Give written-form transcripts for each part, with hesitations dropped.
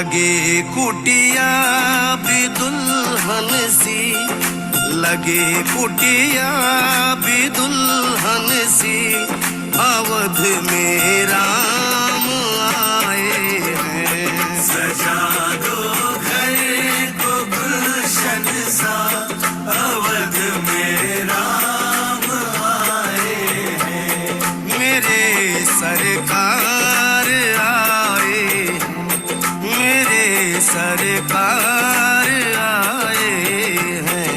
लगे कुटिया भी दुल्हन सी, लगे कुटिया भी दुल्हन सी, अवध में राम आए हैं। सजा दो घर को गुलशन सा, अवध में राम आए हैं। मेरे सरकार आए, मेरे सरकार आए हैं।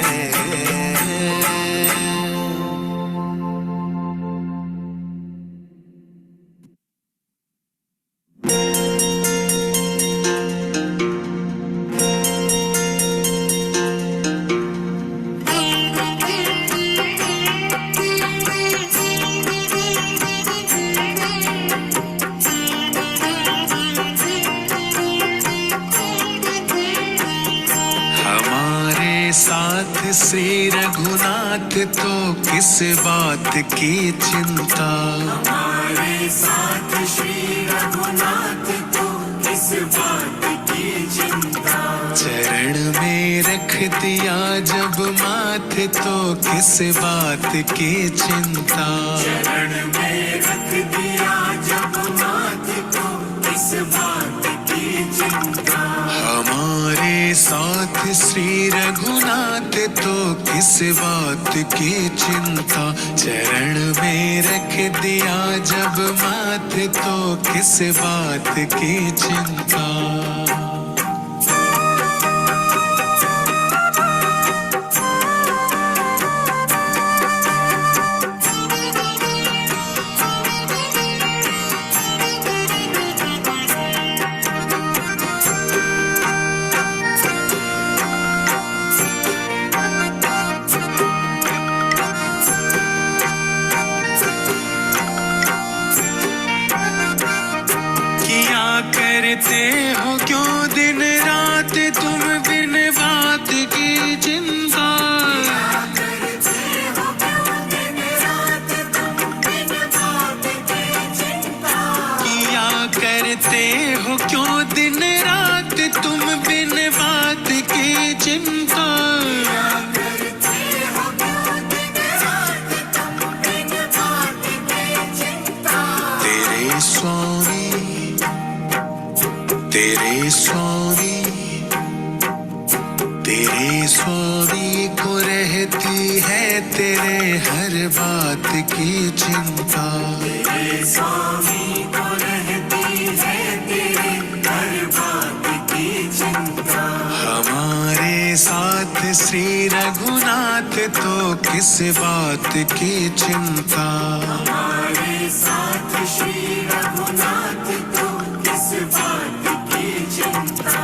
साथ श्री रघुनाथ तो किस बात की चिंता, हमारे साथ श्री रघुनाथ तो किस बात की चिंता। चरण में रख दिया जब माथे तो किस बात की चिंता, चरण में रख दिया जब माथे तो किस बात की चिंता। हमारे साथ श्री रघुनाथ तो किस बात की चिंता। चरण में रख दिया जब माथे तो किस बात की चिंता। करते हो क्यों दिन रात तुम बिन बात की चिंता, करते हो क्यों दिन रात तुम बिन बात की चिंता। किया करते हो क्यों दिन रात तुम बिन बात की चिंता। करते हो क्यों दिन रात तुम बिन बात की चिंता। तेरे स्वामी, तेरे स्वामी, तेरे स्वामी को रहती है तेरे हर बात की चिंता। तेरे स्वामी को रहती है तेरे हर बात की चिंता। हमारे साथ श्री रघुनाथ तो किस बात की चिंता। हमारे साथ श्री रघुनाथ तो किस बात की चिंता।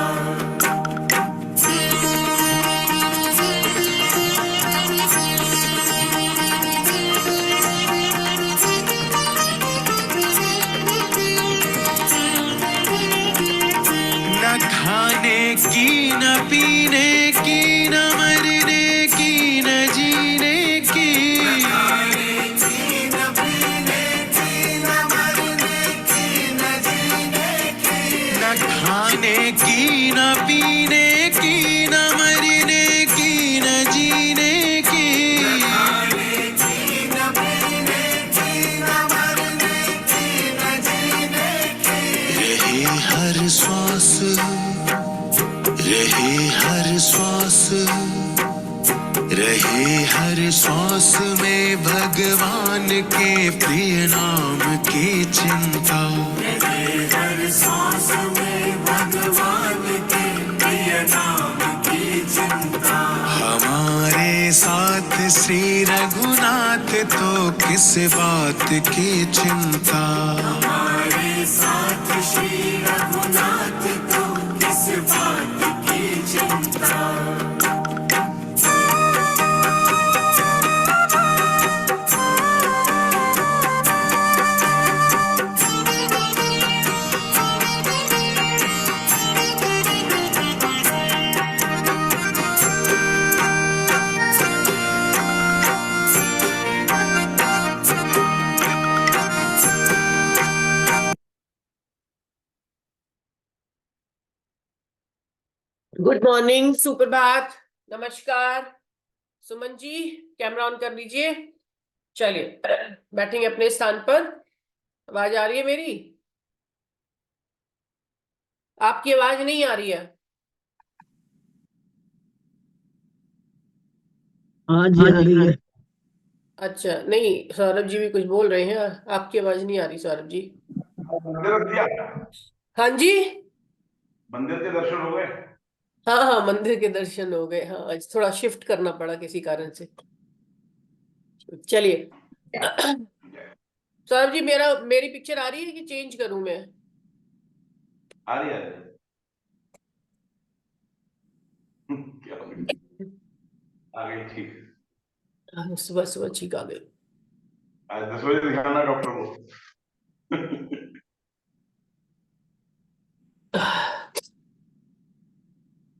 न खाने की न पीने की न मरने की न जीने की, न खाने की न पीने की न मरने की न जीने की। न खाने की न पीने की न मरने की न जीने की। खाने की न पीने की न मरने की न जीने की। रहे हर श्वास, रहे हर श्वास, रहे हर श्वास में भगवान के प्रिय नाम की चिंता। रहे हर सांस में भगवान के प्रिय नाम की चिंता। हमारे साथ श्री रघुनाथ तो किस बात की चिंता। हमारे साथ श्री रघुनाथ तो किस बात की चिंता। गुड मॉर्निंग, सुप्रभात, नमस्कार। सुमन जी, कैमरा ऑन कर लीजिए। चलिए, बैठेंगे अपने स्थान पर। आवाज आ रही है मेरी? आपकी आवाज नहीं आ रही है? हाँ जी, आ रही है। अच्छा, नहीं, सौरभ जी भी कुछ बोल रहे हैं। आपकी आवाज नहीं आ रही सौरभ जी। मंदिर रख दिया। हाँ जी। मंदिर के दर्शन हो गए। हाँ हाँ, मंदिर के दर्शन हो गए। हाँ, आज थोड़ा शिफ्ट करना पड़ा किसी कारण से। चलिए। सौरभ जी, मेरी पिक्चर आ रही है कि चेंज करूं मैं? आ रही है। क्या हो गया? आ गई ठीक। हाँ, सुबह सुबह ठीक आ गई। आज 10 बजे दिखाना डॉक्टर को।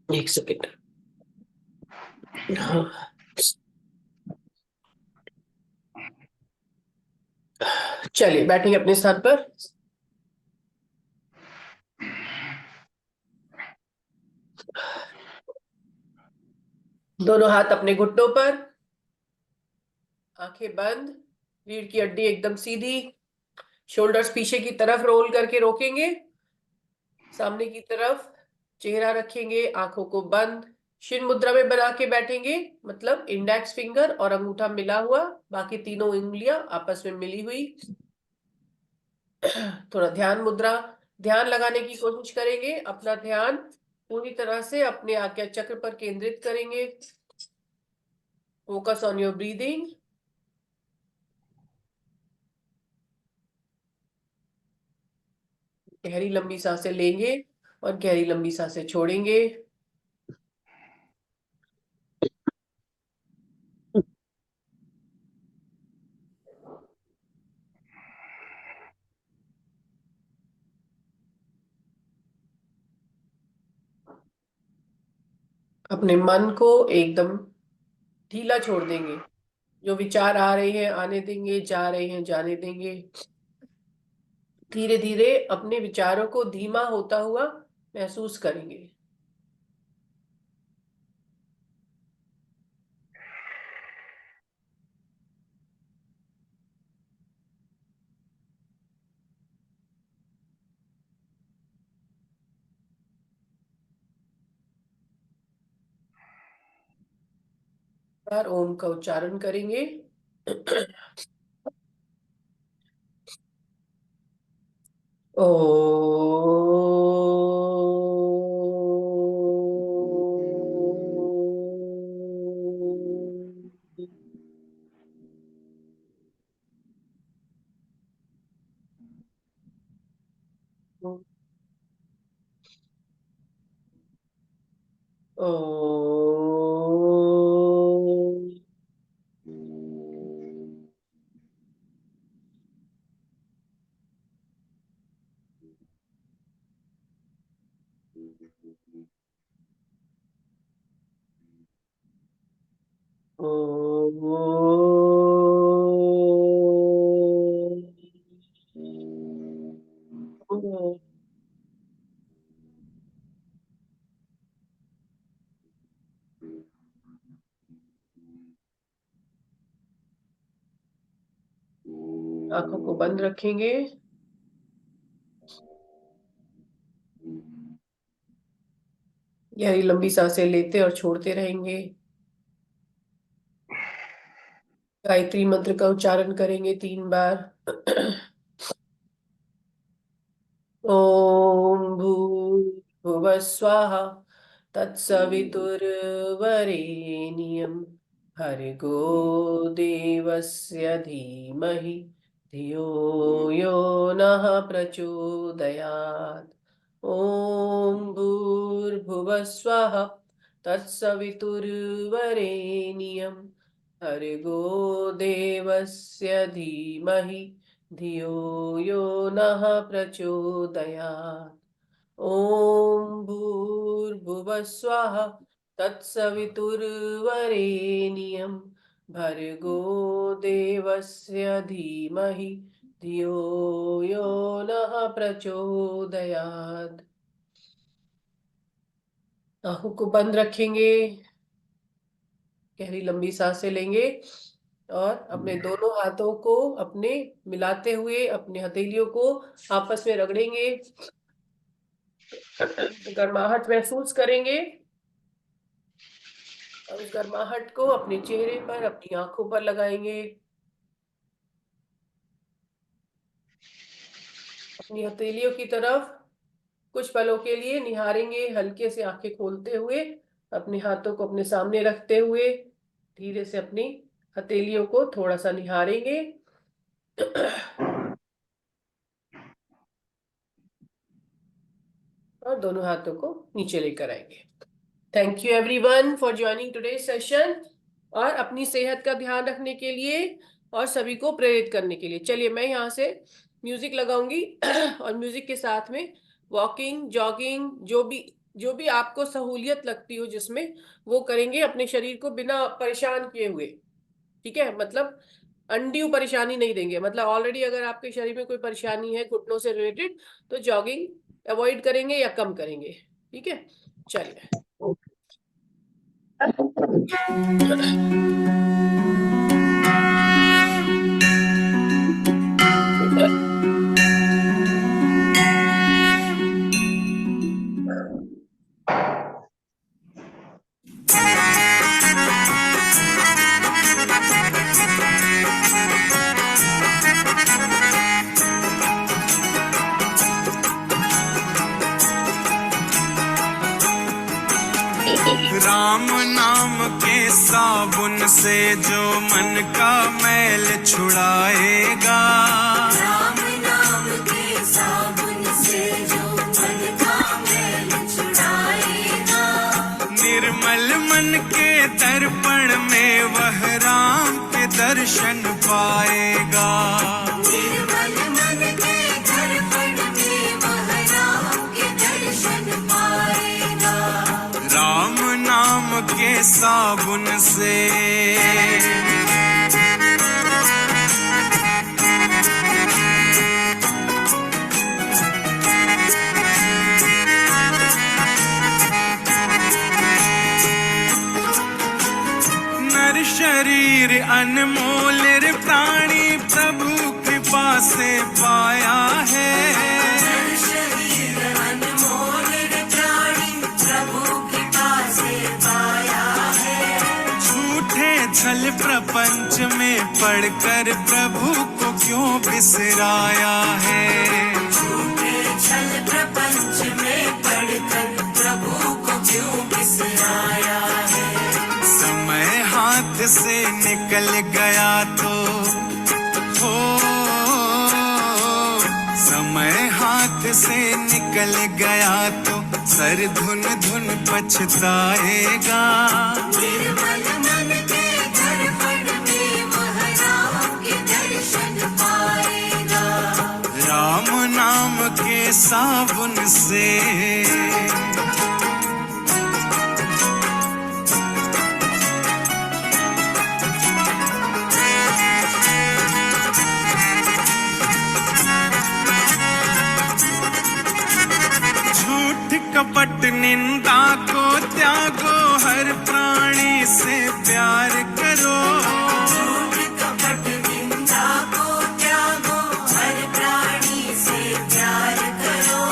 एक सेकेंड। हाँ, चलिए बैठेंगे अपने स्थान पर। दोनों हाथ अपने घुटनों पर, आंखें बंद, रीढ़ की हड्डी एकदम सीधी, शोल्डर्स पीछे की तरफ रोल करके रोकेंगे, सामने की तरफ चेहरा रखेंगे, आंखों को बंद, शिर मुद्रा में बना के बैठेंगे। मतलब इंडेक्स फिंगर और अंगूठा मिला हुआ, बाकी तीनों उंगलियां आपस में मिली हुई। थोड़ा ध्यान मुद्रा, ध्यान लगाने की कोशिश करेंगे। अपना ध्यान पूरी तरह से अपने आज्ञा चक्र पर केंद्रित करेंगे। Focus on your breathing. गहरी लंबी सांसें लेंगे और गहरी लंबी सांसें छोड़ेंगे। अपने मन को एकदम ढीला छोड़ देंगे। जो विचार आ रहे हैं आने देंगे, जा रहे हैं जाने देंगे। धीरे धीरे अपने विचारों को धीमा होता हुआ महसूस करेंगे। बार ओम का उच्चारण करेंगे। ओ। ओ। आंखों को बंद रखेंगे। गहरी लंबी सांसें लेते और छोड़ते रहेंगे। गायत्री मंत्र का उच्चारण करेंगे 3 बार। ओम भूर्भुवः स्वः तत्सवितुर्वरेण्यं भर्गो देवस्य धीमहि धियो यो नः प्रचोदयात्। ओम भूर्भुवः स्वः तत्सवितुर्वरेण्यं भर्गो देवस्य धीमहि धियो यो नः प्रचोदयात्। ॐ भूर्भुवः स्वः तत्सवितुर्वरेण्यं भर्गो देवस्य धीमहि धियो यो नः प्रचोदयात्। आंखों को बंद रखेंगे, गहरी लंबी सांसें लेंगे और अपने दोनों हाथों को अपने मिलाते हुए अपने हथेलियों को आपस में रगड़ेंगे, गर्माहट महसूस करेंगे और उस गर्माहट को अपने चेहरे पर, अपनी आंखों पर लगाएंगे। अपनी हथेलियों की तरफ कुछ पलों के लिए निहारेंगे, हल्के से आंखें खोलते हुए, अपने हाथों को अपने सामने रखते हुए धीरे से अपनी हथेलियों को थोड़ा सा निहारेंगे। और दोनों हाथों को नीचे लेकर आएंगे। Thank you everyone for joining today's session और अपनी सेहत का ध्यान रखने के लिए और सभी को प्रेरित करने के लिए। चलिए मैं यहाँ से म्यूजिक लगाऊंगी और म्यूजिक के साथ में वॉकिंग, जॉगिंग, जो भी आपको सहूलियत लगती हो जिसमें, वो करेंगे अपने शरीर को बिना परेशान किए हुए। ठीक है, मतलब अनड्यू परेशानी नहीं देंगे। मतलब ऑलरेडी अगर आपके शरीर में कोई परेशानी है घुटनों से रिलेटेड तो जॉगिंग अवॉइड करेंगे या कम करेंगे। ठीक है, चलिए। राम नाम के साबुन से जो मन का मैल छुड़ाएगा, राम नाम के साबुन से जो मन का मैल छुड़ाएगा, निर्मल मन के दर्पण में वह राम के दर्शन पाएगा। निर्मल मन के दर्पण में वह राम के दर्शन पाएगा। राम नाम के साबुन से नर शरीर अनमोल रे प्राणी प्रभु कृपा से पाया है। शरीर अनमोल प्राणी प्रभु कृपा से पाया है। झूठे छल प्रपंच में पढ़कर प्रभु को क्यों बिसराया है। झूठे छल प्रपंच में पढ़कर प्रभु को क्यों बिसराया है। समय हाथ से निकल गया तो हो, समय हाथ से निकल गया तो सर धुन धुन पछताएगा। निर्मल मन के दर्पण में वह राम के दर्शन पाएगा। राम नाम के साबुन से कपट निंदा को त्यागो, हर प्राणी से प्यार करो। झूठ कपट निंदा को त्यागो, हर प्राणी से प्यार करो।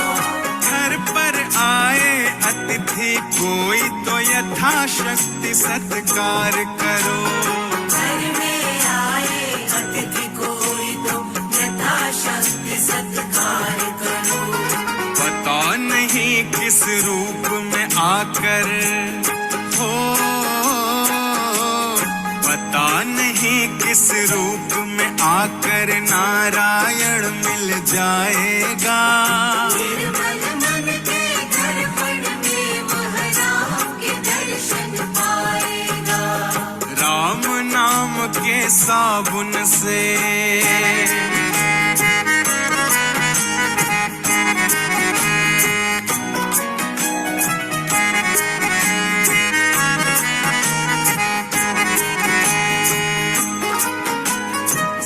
घर पर आए अतिथि कोई तो यथाशक्ति सत्कार करो। घर में आए अतिथि कोई तो यथाशक्ति सत्कार करो। पता नहीं किस रूप में आकर हो, पता नहीं किस रूप में आकर नारायण मिल जाएगा। निर्मल मन के दर्पण में वह राम के दर्शन पाएगा। राम नाम के साबुन से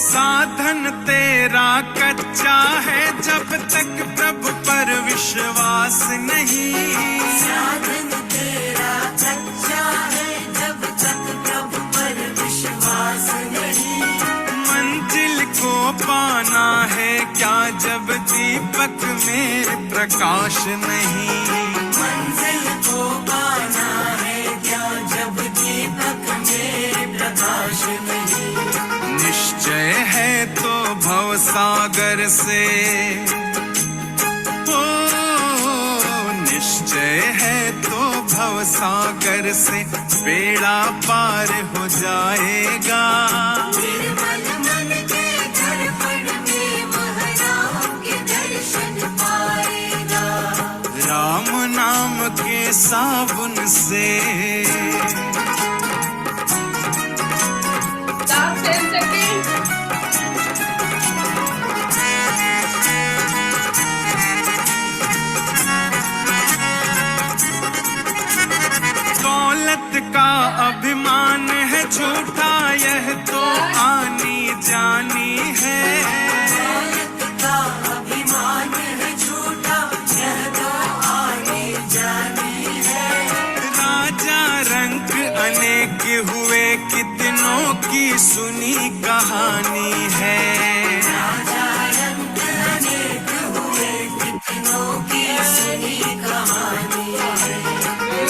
साधन तेरा कच्चा है जब तक प्रभु पर विश्वास नहीं। साधन तेरा दीपक में प्रकाश नहीं। मंजिल को पाना है क्या जब दीपक में प्रकाश नहीं। निश्चय है तो भव सागर से, ओ निश्चय है तो भव सागर से बेड़ा पार हो जाएगा। निर्मल मन के दर्पण में महाराम के दर्शन पाएगा। राम नाम के साबुन से Last 10 seconds. दौलत का अभिमान है झूठा, यह तो आनी जानी है। दौलत का अभिमान है झूठा, यह तो आने जानी है। राजा रंक अनेक हुए, कितनों की सुनी कहानी है। राजा रंग अनेक हुए, कितनों की सुनी कहानी है।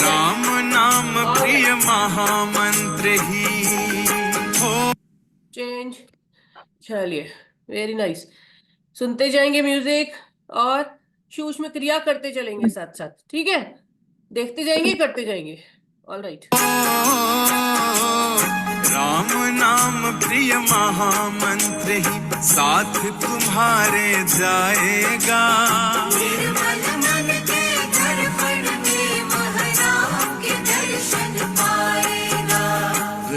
राम नाम प्रिय महामंत्र ही हो। चेंज। चलिए, वेरी नाइस। सुनते जाएंगे म्यूजिक और सूक्ष्म क्रिया करते चलेंगे साथ साथ, ठीक है? देखते जाएंगे, करते जाएंगे। All right. राम नाम प्रिय महामंत्र ही साथ तुम्हारे जाएगा। निर्मल मन के दर्पण में महाराम के दर्शन पाएगा।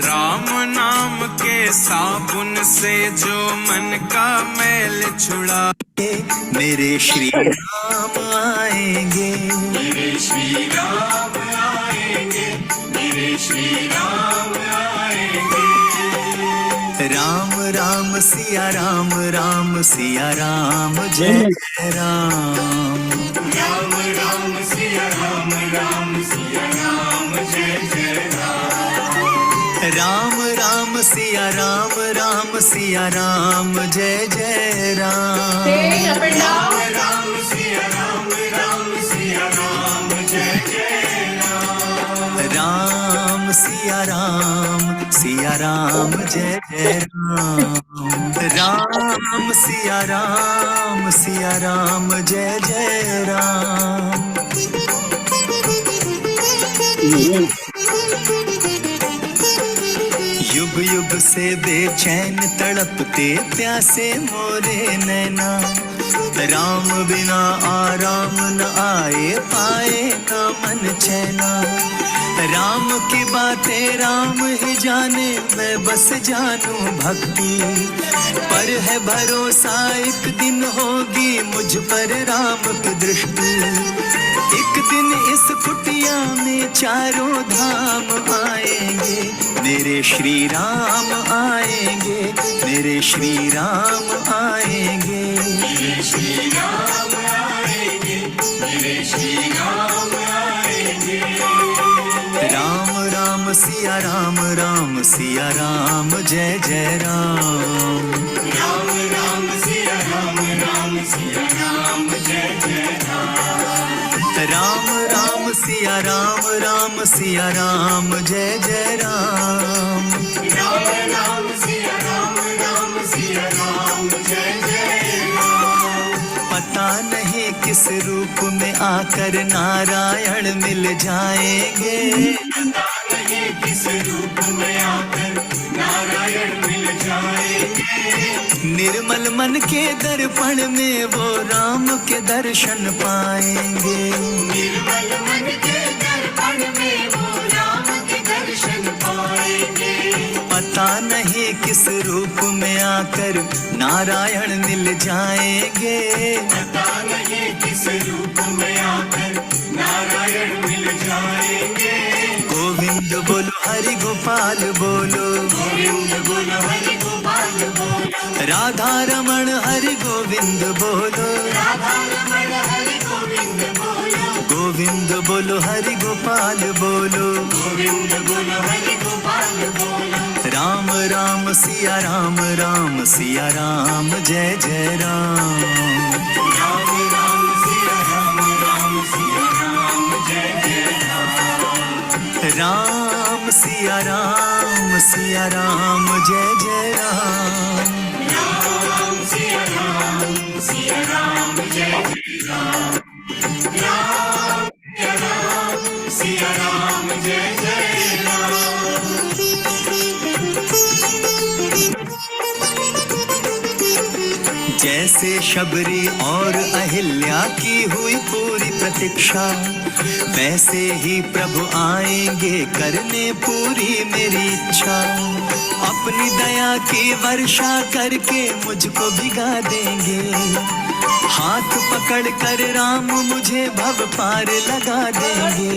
राम नाम के साबुन से जो मन का मैल छुड़ा, मेरे श्री राम आएंगे। मेरे श्री राम आएंगे, मेरे श्री राम आएंगे। राम राम सिया राम, राम सिया राम, जय जय राम। राम राम सिया राम, राम सिया राम, जय जय राम। राम राम सिया राम, राम सिया राम, जय जय Ram. Stay up and down. Ram Siya Ram, Ram Siya Ram, जय जय राम। राम सिया राम, सिया राम, जय जय राम। राम सिया राम, सिया राम, जय जय राम। युग युग से बेचैन तड़पते प्यासे मोरे नैना, राम बिना आराम न आए, पाए न मन चैना। राम की बातें राम ही जाने, मैं बस जानूं भक्ति पर है भरोसा, एक दिन होगी मुझ पर राम की दृष्टि। एक दिन इस कुटिया में चारों धाम आएंगे, मेरे श्री राम आएंगे, मेरे श्री राम आएंगे। मेरे श्री राम आएंगे, मेरे श्री राम आएंगे। राम राम सिया राम, राम सिया राम, जय जय राम। राम राम सिया राम, राम सिया राम, जय जय राम। राम राम सिया राम, राम सिया राम, जय जय राम। राम राम सिया राम, राम सिया राम, जय जय राम। पता नहीं किस रूप में आकर नारायण मिल जाएंगे। पता नहीं किस रूप में आकर नारायण मिल जाएंगे। निर्मल मन के दर्पण में वो राम के दर्शन पाएंगे। निर्मल मन के दर्पण में वो राम के दर्शन पाएंगे। पता नहीं किस रूप में आकर नारायण मिल जाएंगे। पता नहीं किस रूप में आकर नारायण मिल जाएंगे। गोविंद बोलो हरि गोपाल बोलो, गोविंद बोलो हरि गोपाल बोलो। राधा रमण हरि गोविंद बोलो। राधा रमण हरि गोविंद बोलो। गोविंद बोलो हरि गोपाल बोलो, गोविंद बोलो हरि गोपाल बोलो, राम राम सिया राम, राम सिया राम, जय जय राम। राम राम सिया राम, राम सिया राम, जय जय राम सिया राम, सिया राम, जय जय राम। राम सिया राम, सिया राम, जय जय राम। राम सिया राम, जय जय राम। जैसे शबरी और अहिल्या की हुई पूरी प्रतीक्षा, वैसे ही प्रभु आएंगे करने पूरी मेरी इच्छा। अपनी दया की वर्षा करके मुझको भिगा देंगे, हाथ पकड़ कर राम मुझे भव पार लगा देंगे।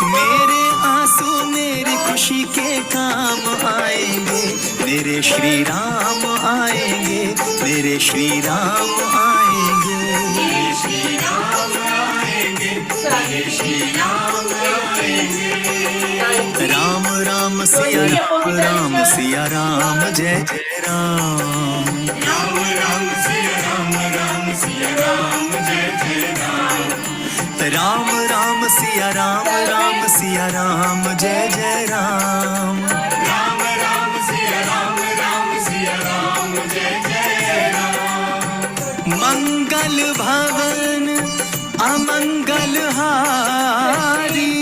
मेरे आंसू मेरी खुशी के काम आएंगे, मेरे श्री राम आएंगे, मेरे श्री राम आएंगे। श्री राम आएंगे, मेरे श्री राम आएंगे। राम राम सिया राम, राम सिया राम, जय जय राम। राम राम सिया राम, राम सिया राम, जय जय राम। राम राम सिया राम, राम सिया राम, जय जय राम। राम राम सिया राम, राम सिया राम, जय जय राम। मंगल भवन अमंगल हारी,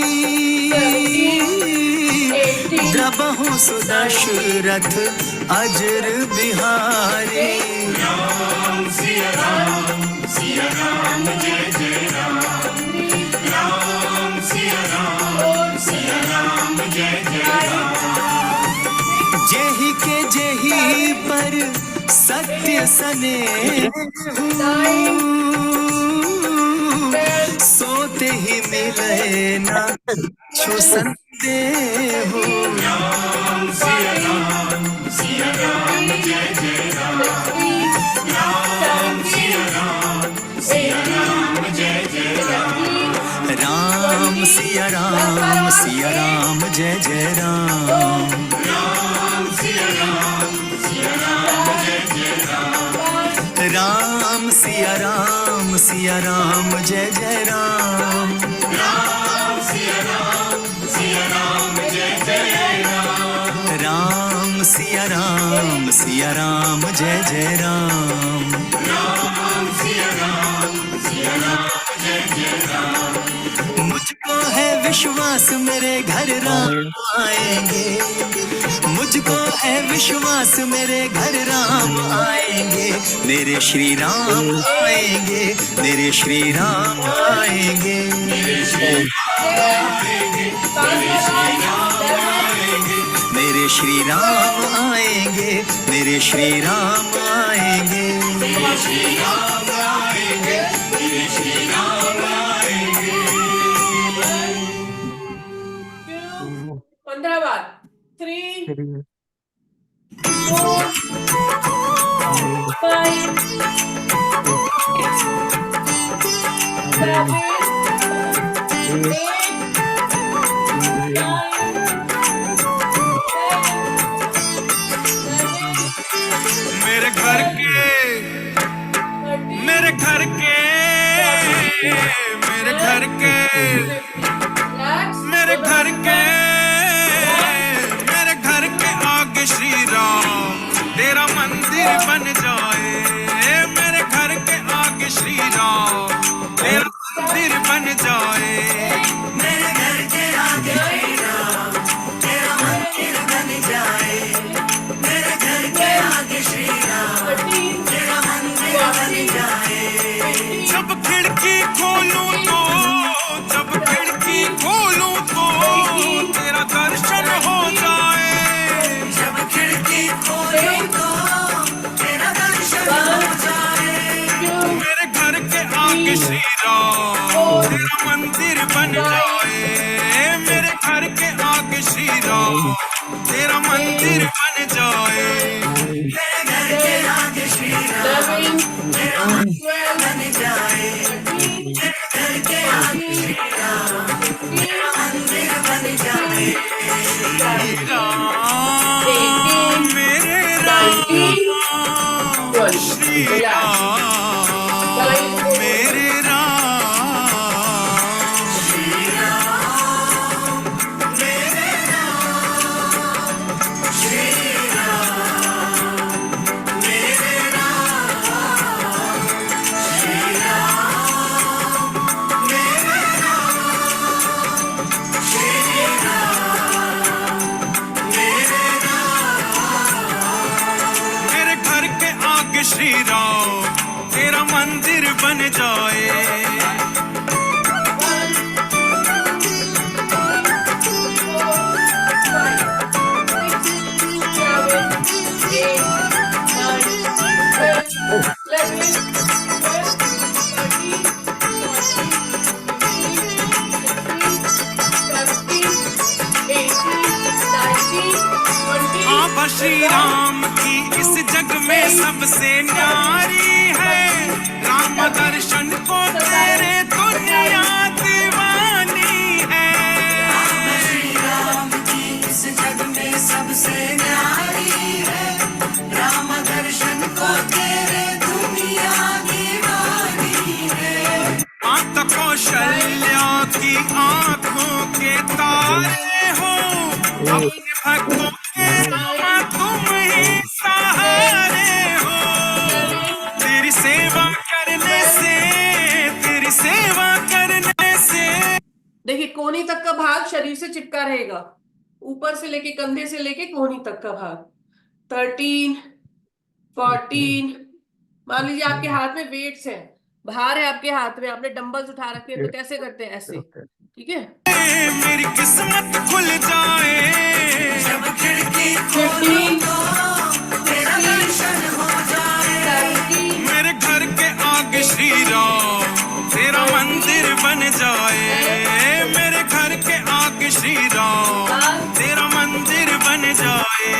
द्रबहु सुदशरथ अजर बिहारी। राम सिया राम, सिया राम, जय जय राम। राम सिया राम, जय जय राम। जेहि के जेहि पर सत्य सने, सोते ही मिले ना छु संदेह। राम सिया राम, जय जय राम। राम सिया राम, जय जय राम। राम सिया राम, सिया राम, जय जय राम। राम सिया राम, जय जय राम। राम सिया राम, सिया राम, जय जय राम। राम सिया राम, जय जय राम। राम सिया राम, सिया राम, जय जय राम। राम सिया राम, जय जय राम। मुझको है विश्वास मेरे घर राम आएंगे, मुझको है विश्वास मेरे घर राम आएंगे। मेरे श्री राम आएंगे, मेरे श्री राम आएंगे। मेरे श्री राम आएंगे, मेरे श्री राम आएंगे। मेरे श्री राम आएंगे, मेरे श्री राम आएंगे। मेरे श्री राम आएंगे, मेरे श्री राम आएंगे। 15 बार 3 2 5 7 मेरे घर के, मेरे घर के, मेरे घर के, मेरे घर के, मेरे घर के आगे श्री राम तेरा मंदिर बन जाए। मेरे घर के आगे श्री राम तेरा मंदिर बन जाए। मेरे घर के आगे श्री राम तेरा मंदिर बन जाए। मेरे घर के आगे श्री राम तेरा मंदिर बन जाए। जब खिड़की खोलूं तो, जब खिड़की खोलूं तो तेरा दर्शन हो जाए। जब खिड़की खोलूं तो तेरा दर्शन हो जाए। मेरे घर के आगे श्री राम तेरा मंदिर बन जाए। मेरे घर के आगे श्री राम तेरा मंदिर बन जाए। मेरे घर के आगे श्री राम तेरा मंदिर बन जाए। मेरे घर के आगे श्री राम तेरा मंदिर बन जाए। आभा श्री राम की इस जग में सबसे न्यारी है, राम दर्शन को तेरे दुनिया दीवानी है। श्री राम की इस जग में सबसे न्यारी है, राम दर्शन को तेरे दुनिया दीवानी है। माता कौशल्या की आंखों के तारे हो, अपने भक्तों के राम तुम ही सहारे हो। तेरी सेवा करने से, तेरी सेवा करने से। देखिए कोहनी तक का भाग शरीर से चिपका रहेगा, ऊपर से लेके कंधे से लेके कोहनी तक का भाग। 13, 14, मान लीजिए आपके हाथ में वेट्स हैं, भार है आपके हाथ में, आपने डंबल्स उठा रखे हैं, तो कैसे करते हैं? ऐसे, ठीक है। मेरी किस्मत खुल जाए, जब खिड़की खोलो तो तेरा दर्शन हो जाए। मेरे घर के आगे श्री राम तेरा मंदिर बन जाए। मेरे घर के आगे श्री राम तेरा मंदिर बन जाए।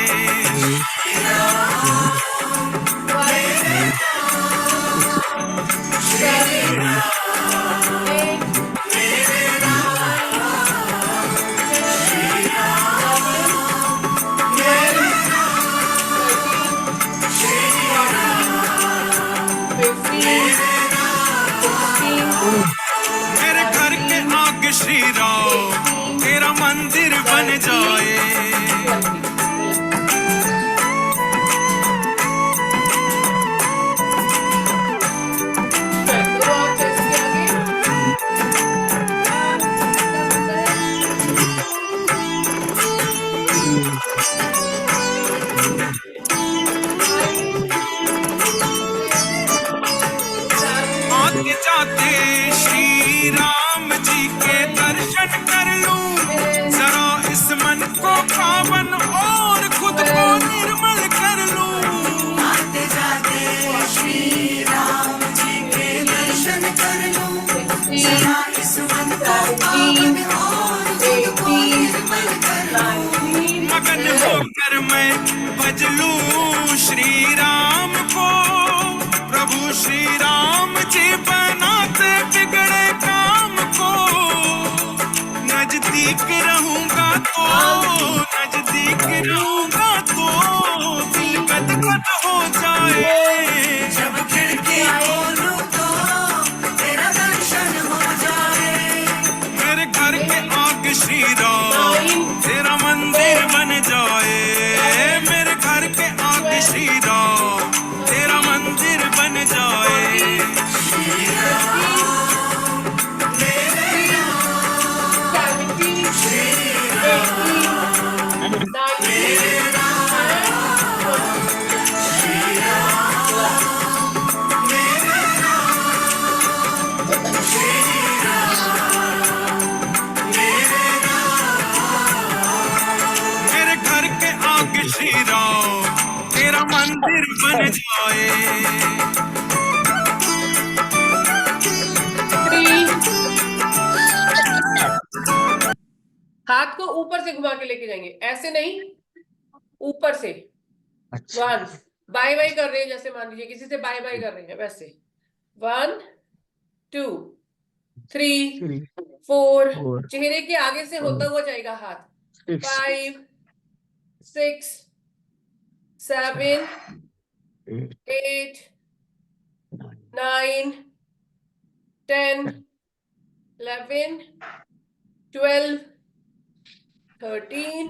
मेरे घर के आगे श्री राम तेरा मंदिर बन जाए। आगे जाते श्री राम जी के दर्शन कर लूं, जरा इस मन को पावन और खुद को निर्मल कर लूं। आते जाते श्री राम जी के दर्शन कर लूं, जरा इस मन को पावन और खुद को निर्मल कर लूं। मगन होकर मैं भज लूं श्री राम को, प्रभु श्री राम जी बनाते बिगड़े काम को। नजदीक रहूंगा तो, नजदीक रहूंगा तो दिल गदगद हो जाए। जब खिड़की खोलूं तो तेरा दर्शन हो जाए। मेरे घर के आगे श्री राम तेरा मंदिर बन जाए। मेरे घर के आगे श्री राम तेरा मंदिर बन जाए। मेरे घर के आगे श्री राम तेरा मंदिर बन जाए। हाथ को ऊपर से घुमा के लेके जाएंगे, ऐसे नहीं, ऊपर से। अच्छा 1, बाय बाय कर रहे हैं, जैसे मान लीजिए किसी से बाय बाय कर रहे हैं वैसे। 1, 2, 3, 4, 4 चेहरे के आगे से होता हुआ जाएगा हाथ। 5, 6, 7, 8, 9, 10, 11, 12, 13,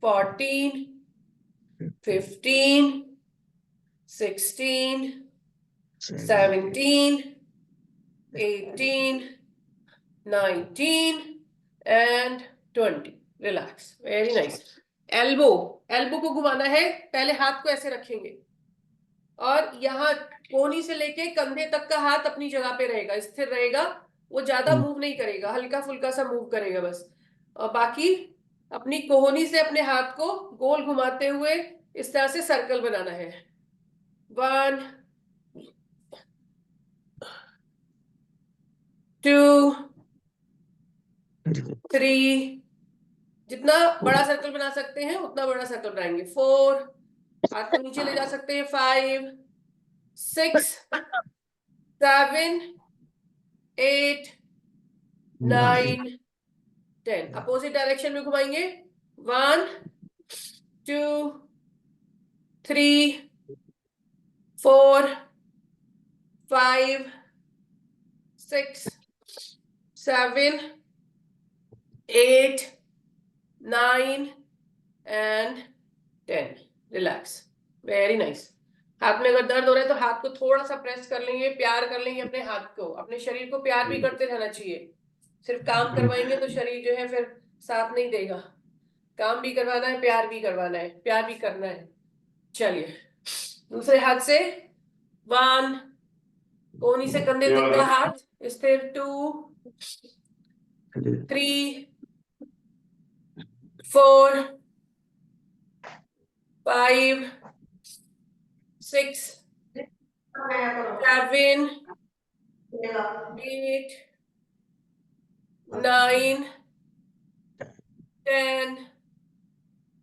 14, 15, 16, 17, 18, 19 and 20. Relax. Very nice. Elbow, elbow को घुमाना है, पहले हाथ को ऐसे रखेंगे, और यहाँ कोहनी से लेके कंधे तक का हाथ अपनी जगह पे रहेगा, स्थिर रहेगा, वो ज्यादा मूव नहीं करेगा, हल्का फुल्का सा मूव करेगा बस। और बाकी अपनी कोहनी से अपने हाथ को गोल घुमाते हुए इस तरह से सर्कल बनाना है। 1 2 3, जितना बड़ा सर्कल बना सकते हैं उतना बड़ा सर्कल बनाएंगे। 4, हाथ को नीचे ले जा सकते हैं। 5 6 7 8 9 10, अपोजिट डायरेक्शन में घुमाएंगे। 1 2 3 4 5 6 7 8 9 and 10। Relax, very nice. हाथ में अगर दर्द हो रहा है तो हाथ को थोड़ा सा प्रेस कर लेंगे, प्यार कर लेंगे अपने हाथ को। अपने शरीर को प्यार भी करते रहना चाहिए। सिर्फ काम करवाएंगे तो शरीर जो है फिर साथ नहीं देगा। काम भी करवाना है, प्यार भी करवाना है, प्यार भी करना है। चलिए दूसरे हाथ से 1, कोहनी से कंधे तक का हाथ स्थिर। 2 3 4 5 6 7 8 9 10,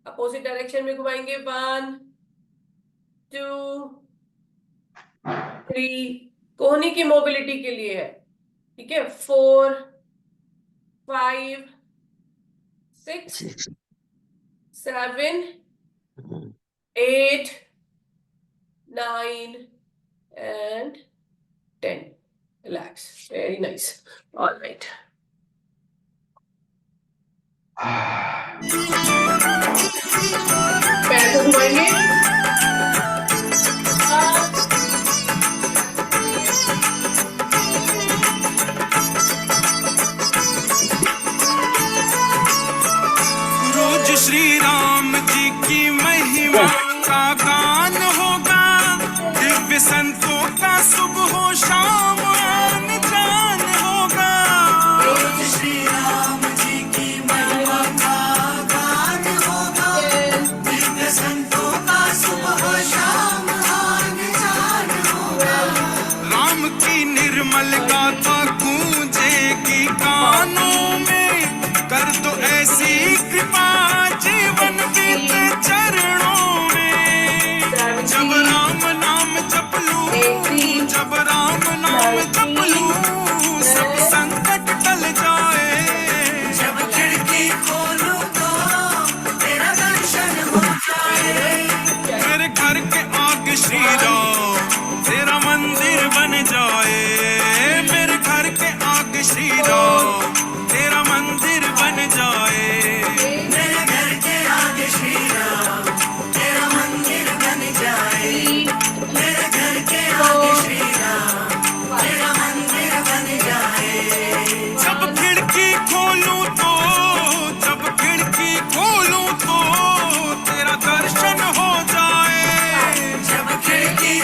अपोजिट डायरेक्शन में घुमाएंगे। 1 2 3, कोहनी की मोबिलिटी के लिए है, ठीक है। 4 5 6 7 8 9 and 10। Relax, very nice, all right। पैर को घुमाएंगे। रोज श्री राम जी की महिमा का गान होगा, दिव्य संतों का सुबह हो शाम आन जान होगा। रोज श्री राम जी की महिमा का गान होगा, दिव्य संतों का सुबह शाम आन जान होगा। राम की निर्मल गाथा गूंजेगी कानों में, कर दो ऐसी कृपा जीवन बीते चरणों में। जब राम नाम जप लूं, जब राम नाम जप लूं, सब संकट टल जाए। जब खिड़की खोलूं तो तेरा दर्शन हो जाए। मेरे घर के आगे श्री राम तेरा मंदिर बन जाए। मेरे घर के आगे श्री राम तेरा मंदिर बन जाए। मेरे घर के आगे श्री राम तेरा मंदिर बन जाए। मेरे घर के आगे श्री राम तेरा मंदिर बन जाए। जब खिड़की खोलूं तो, जब खिड़की खोलूं तो तेरा दर्शन हो जाए। जब खिड़की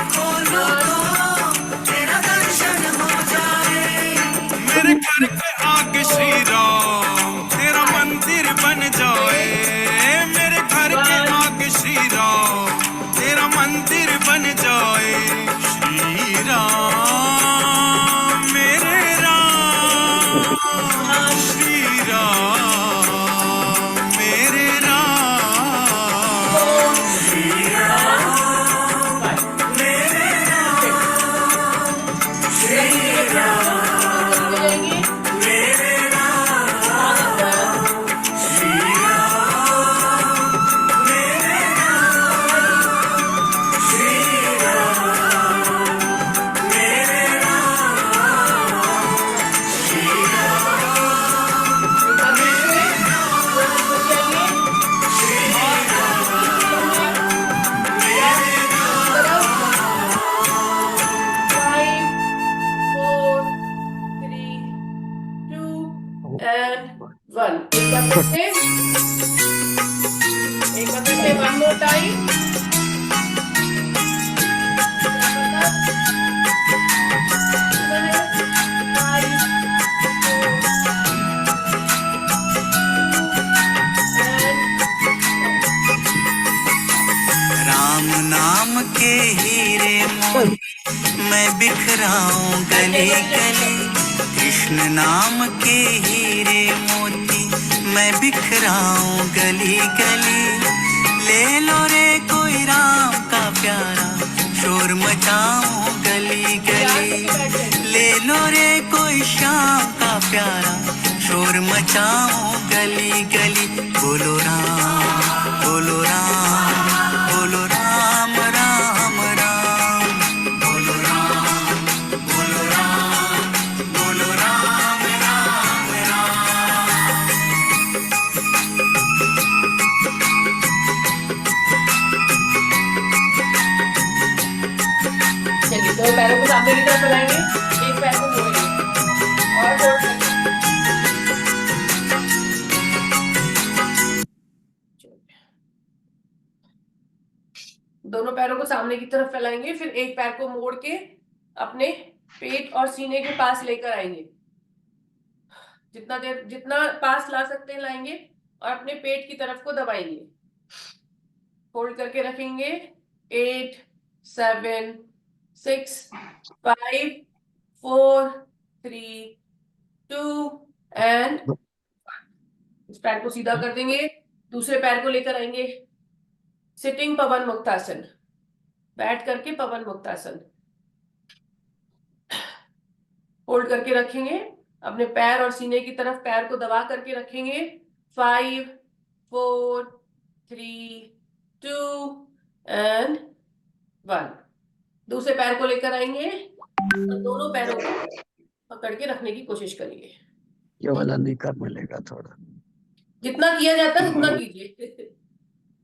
के हीरे मोती मैं बिखराऊं गली गली। कृष्ण नाम के हीरे मोती मैं बिखराऊं गली गली। ले लो रे कोई राम का प्यारा शोर मचाऊं गली गली। ले लो रे कोई श्याम का प्यारा शोर मचाऊं गली गली। बोलो राम बोलो राम बोलो राम राम राम। बोलो राम बोलो राम बोलो राम राम राम। चलिए दो पैरों को सामने की तरफ फैलाएंगे, एक पैर को मोड़ेंगे और होल्ड करेंगे। दोनों पैरों को सामने की तरफ फैलाएंगे, फिर एक पैर को मोड़ के अपने पेट और सीने के पास लेकर आएंगे। जितना पास ला सकते हैं लाएंगे और अपने पेट की तरफ को दबाएंगे। होल्ड करके रखेंगे। 8 7 6 5 4 3 2 एंड इस पैर को सीधा कर देंगे। दूसरे पैर को लेकर आएंगे सिटिंग पवन मुक्तासन, बैठ करके पवन मुक्तासन। होल्ड करके रखेंगे, अपने पैर और सीने की तरफ पैर को दबा करके रखेंगे। 5 4 3 2 एंड 1। दूसरे पैर को लेकर आएंगे और दोनों पैरों को पकड़ के रखने की कोशिश करिए। ये वाला नहीं कर मिलेगा थोड़ा। जितना किया जाता है उतना कीजिए।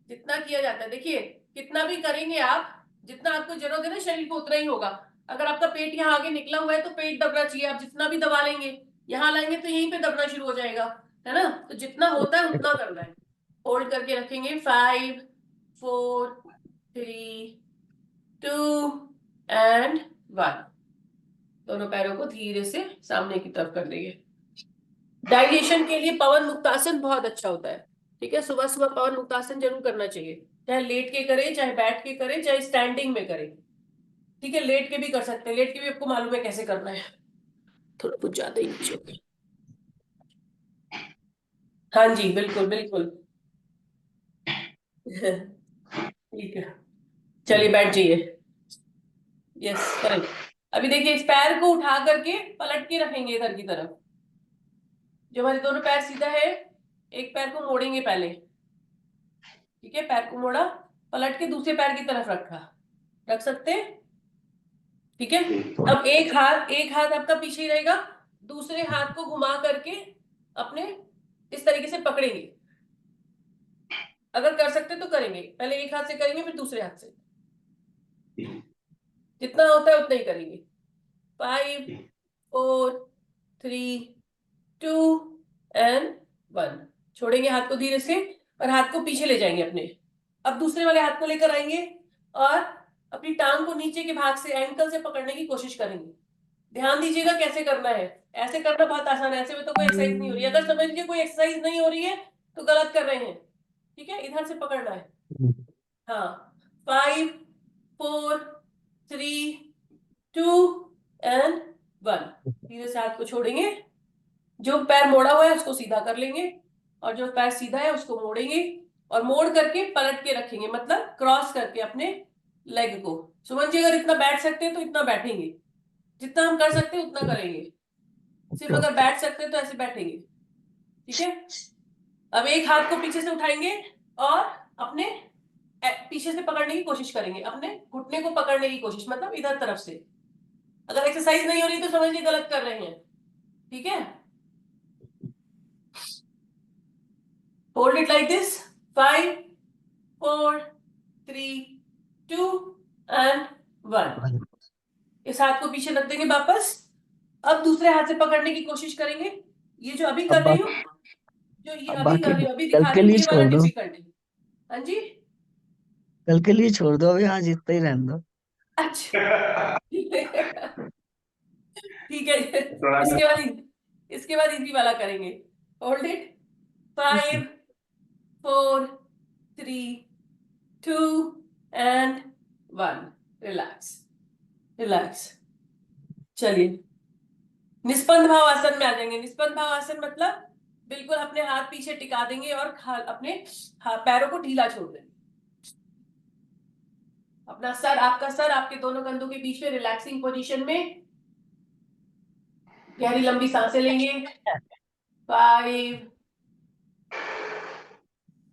जितना किया जाता है, देखिए कितना भी करेंगे आप, जितना आपको जरूरत है ना शरीर को उतना ही होगा। अगर आपका पेट यहाँ आगे निकला हुआ है तो पेट दबना चाहिए। आप जितना भी दबा लेंगे, यहाँ लाएंगे तो यहीं पे दबना शुरू हो जाएगा, है ना। तो जितना होता है उतना करना है। होल्ड करके रखेंगे। 5 4 3 2 एंड 1। दोनों पैरों को धीरे से सामने की तरफ कर देंगे। डाइजेशन के लिए पवन मुक्तासन बहुत अच्छा होता है। ठीक है, सुबह सुबह पवन मुक्तासन जरूर करना चाहिए, चाहे लेट के करें, चाहे बैठ के करें, चाहे स्टैंडिंग में करें। ठीक है, लेट के भी कर सकते हैं। लेट के भी आपको मालूम है कैसे करना है, थोड़ा कुछ ज्यादा ही नीचे हो गया। हाँ जी, बिल्कुल बिल्कुल। ठीक है, चलिए बैठ जाइए। Yes correct. अभी देखिए इस पैर को उठा करके पलट के रखेंगे इधर की तरफ। जो हमारे दोनों पैर सीधा है, एक पैर को मोड़ेंगे पहले। ठीक है, पैर को मोड़ा, पलट के दूसरे पैर की तरफ रखा, रख सकते हैं। ठीक है, अब एक हाथ आपका पीछे ही रहेगा, दूसरे हाथ को घुमा करके अपने इस तरीके से पकड़ेंगे। अगर कर सकते तो करेंगे, पहले एक हाथ से करेंगे फिर दूसरे हाथ से, जितना होता है उतना ही करेंगे। 5 4 3 2 एंड 1। छोड़ेंगे हाथ को धीरे से और हाथ को पीछे ले जाएंगे अपने। अब दूसरे वाले हाथ को लेकर आएंगे और अपनी टांग को नीचे के भाग से, एंकल से पकड़ने की कोशिश करेंगे। ध्यान दीजिएगा कैसे करना है। ऐसे करना बहुत आसान है, ऐसे में तो कोई एक्सरसाइज नहीं हो रही है। अगर समझ लीजिए कोई एक्सरसाइज नहीं हो रही है तो गलत कर रहे हैं। ठीक है, इधर से पकड़ना है। हाँ, 5 4 3 2 एंड 1। धीरे से हाथ को छोड़ेंगे, जो पैर मोड़ा हुआ है उसको सीधा कर लेंगे और जो पैर सीधा है उसको मोड़ेंगे और मोड़ करके पलट के रखेंगे, मतलब क्रॉस करके अपने लेग को। सुमन जी अगर इतना बैठ सकते हैं तो इतना बैठेंगे, जितना हम कर सकते हैं उतना करेंगे। सिर्फ अगर बैठ सकते हैं तो ऐसे बैठेंगे। ठीक है, अब एक हाथ को पीछे से उठाएंगे और अपने पीछे से पकड़ने की कोशिश करेंगे, अपने घुटने को पकड़ने की कोशिश, मतलब इधर तरफ से। अगर एक्सरसाइज नहीं हो रही तो समझिए गलत कर रहे हैं। ठीक है, hold it like this. 5 4 3 2 and 1। इस हाथ को पीछे रख देंगे वापस। अब दूसरे हाथ से पकड़ने की कोशिश करेंगे। ये जो अभी कर रही हूँ, जो ये अभी कर रही हूँ, अभी दिखा रही हूँ, ये वाला डिफिकल्ट है। हाँ जी, कल के लिए छोड़ दो, अभी आज इतना ही रहने दो। अच्छा ठीक है, इसके बाद इजी वाला करेंगे। Hold it. 5 4 3 2 and 1. Relax, relax. चलिए निस्पंद भाव आसन में आ जाएंगे। निस्पंद भाव आसन मतलब बिल्कुल अपने हाथ पीछे टिका देंगे और अपने पैरों को ढीला छोड़ देंगे। अपना सर, आपका सर आपके दोनों कंधों के बीच में रिलैक्सिंग पोजीशन में। गहरी लंबी सांसें लेंगे। 5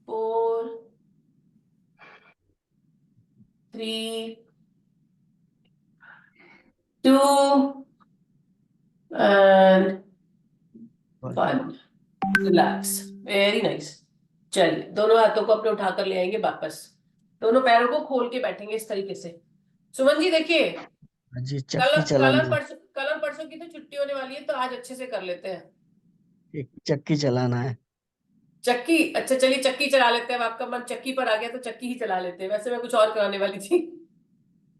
4 3 2 and 1. Relax, very nice. चलिए दोनों हाथों को अपने उठाकर ले आएंगे वापस। दोनों पैरों को खोल के बैठेंगे इस तरीके से। सुमन जी देखिए, जी कल चक्की कल चलाना है। कल परसों की तो छुट्टी होने वाली है, तो आज अच्छे से कर लेते हैं। एक चक्की चलाना है। चक्की, अच्छा चलिए चक्की चला लेते हैं। अब आपका मन चक्की पर आ गया तो चक्की ही चला लेते हैं। वैसे मैं कुछ और कराने वाली थी।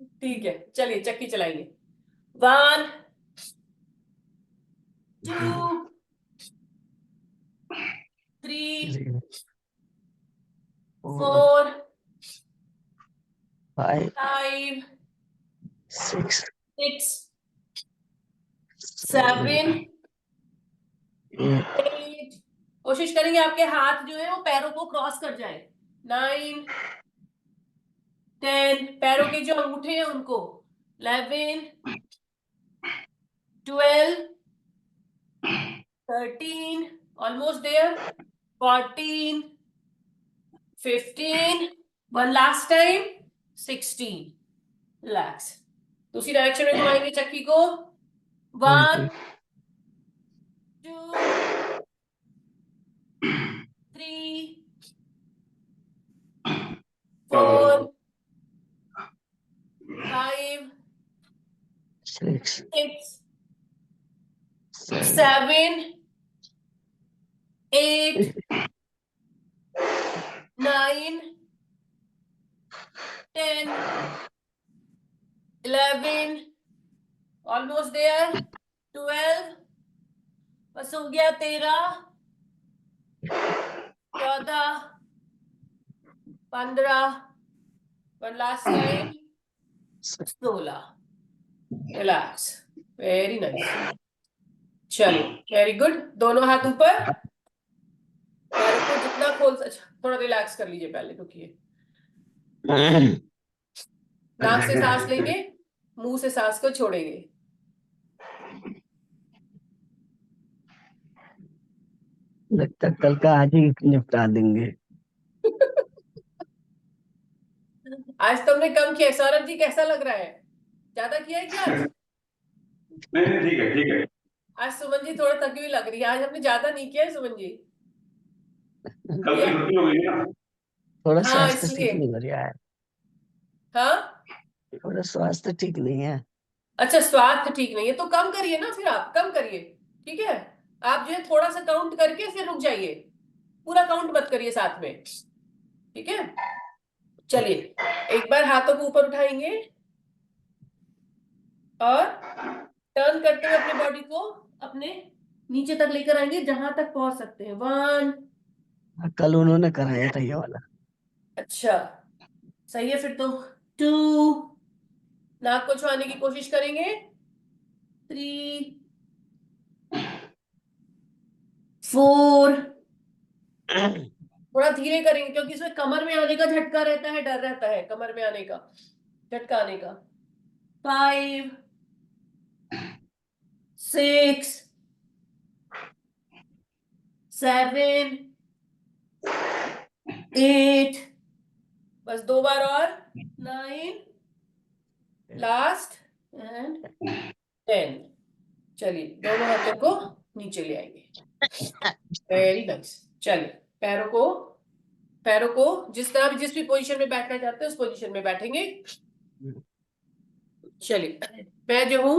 ठीक है चलिए चक्की चलाएंगे। 1 2 3 4 5 5 6 6 7 7 8 8। कोशिश करेंगे आपके हाथ जो है वो पैरों को क्रॉस कर जाए। 9 10, पैरों के जो अंगूठे हैं उनको। 11 12 13, almost there. 14 15, one last time. 16। Relax. दूसरी डायरेक्शन में घुमाएंगे चक्की को। 1 2 3 4 5 6 6 7 7 8 9 10 11, ऑलमोस्ट देयर। 12, बस हो गया। 13 14 15, one last time. 16। Relax, very nice. चलिए वेरी गुड। दोनों हाथ ऊपर, पैरों को जितना खोल। अच्छा थोड़ा रिलैक्स कर लीजिए पहले, रुकिए। नाक से सांस लेंगे, मुंह से सांस को छोड़ेंगे। लगता है कल का आज ही निपटा देंगे। आज तुमने कम किया। सौरभ जी कैसा लग रहा है? ज्यादा किया है क्या आज? नहीं ठीक है ठीक है। आज सुमन जी थोड़ा थकी हुई लग रही है। आज हमने ज्यादा नहीं किया है सुमन जी। कल की छुट्टी हो गई ना। थोड़ा हाँ स्वास्थ्य इसलिए। ठीक नहीं हो रहा है। हाँ थोड़ा स्वास्थ्य ठीक नहीं है। अच्छा, स्वास्थ्य ठीक नहीं है तो कम करिए ना, फिर आप कम करिए। ठीक है, आप जो है थोड़ा सा काउंट करके फिर रुक जाइए। पूरा काउंट मत करिए साथ में। ठीक है चलिए, एक बार हाथों को ऊपर उठाएंगे और टर्न करते हुए अपने बॉडी को अपने नीचे तक लेकर आएंगे, जहां तक पहुंच सकते हैं। 1। कल उन्होंने कराया था ये वाला। अच्छा सही है फिर तो। 2, नाक को छुआने की कोशिश करेंगे। 3 4, थोड़ा धीरे करेंगे क्योंकि इसमें कमर में आने का झटका रहता है, डर रहता है कमर में आने का, झटका आने का। 5 6 7 8, बस 2 बार और। 9, लास्ट एंड 10। चलिए दोनों हाथों को नीचे ले आएंगे। Very nice. चलिए पैरों को जिस भी पोजीशन में बैठना चाहते हैं उस पोजीशन में बैठेंगे। चलिए मैं जो हूँ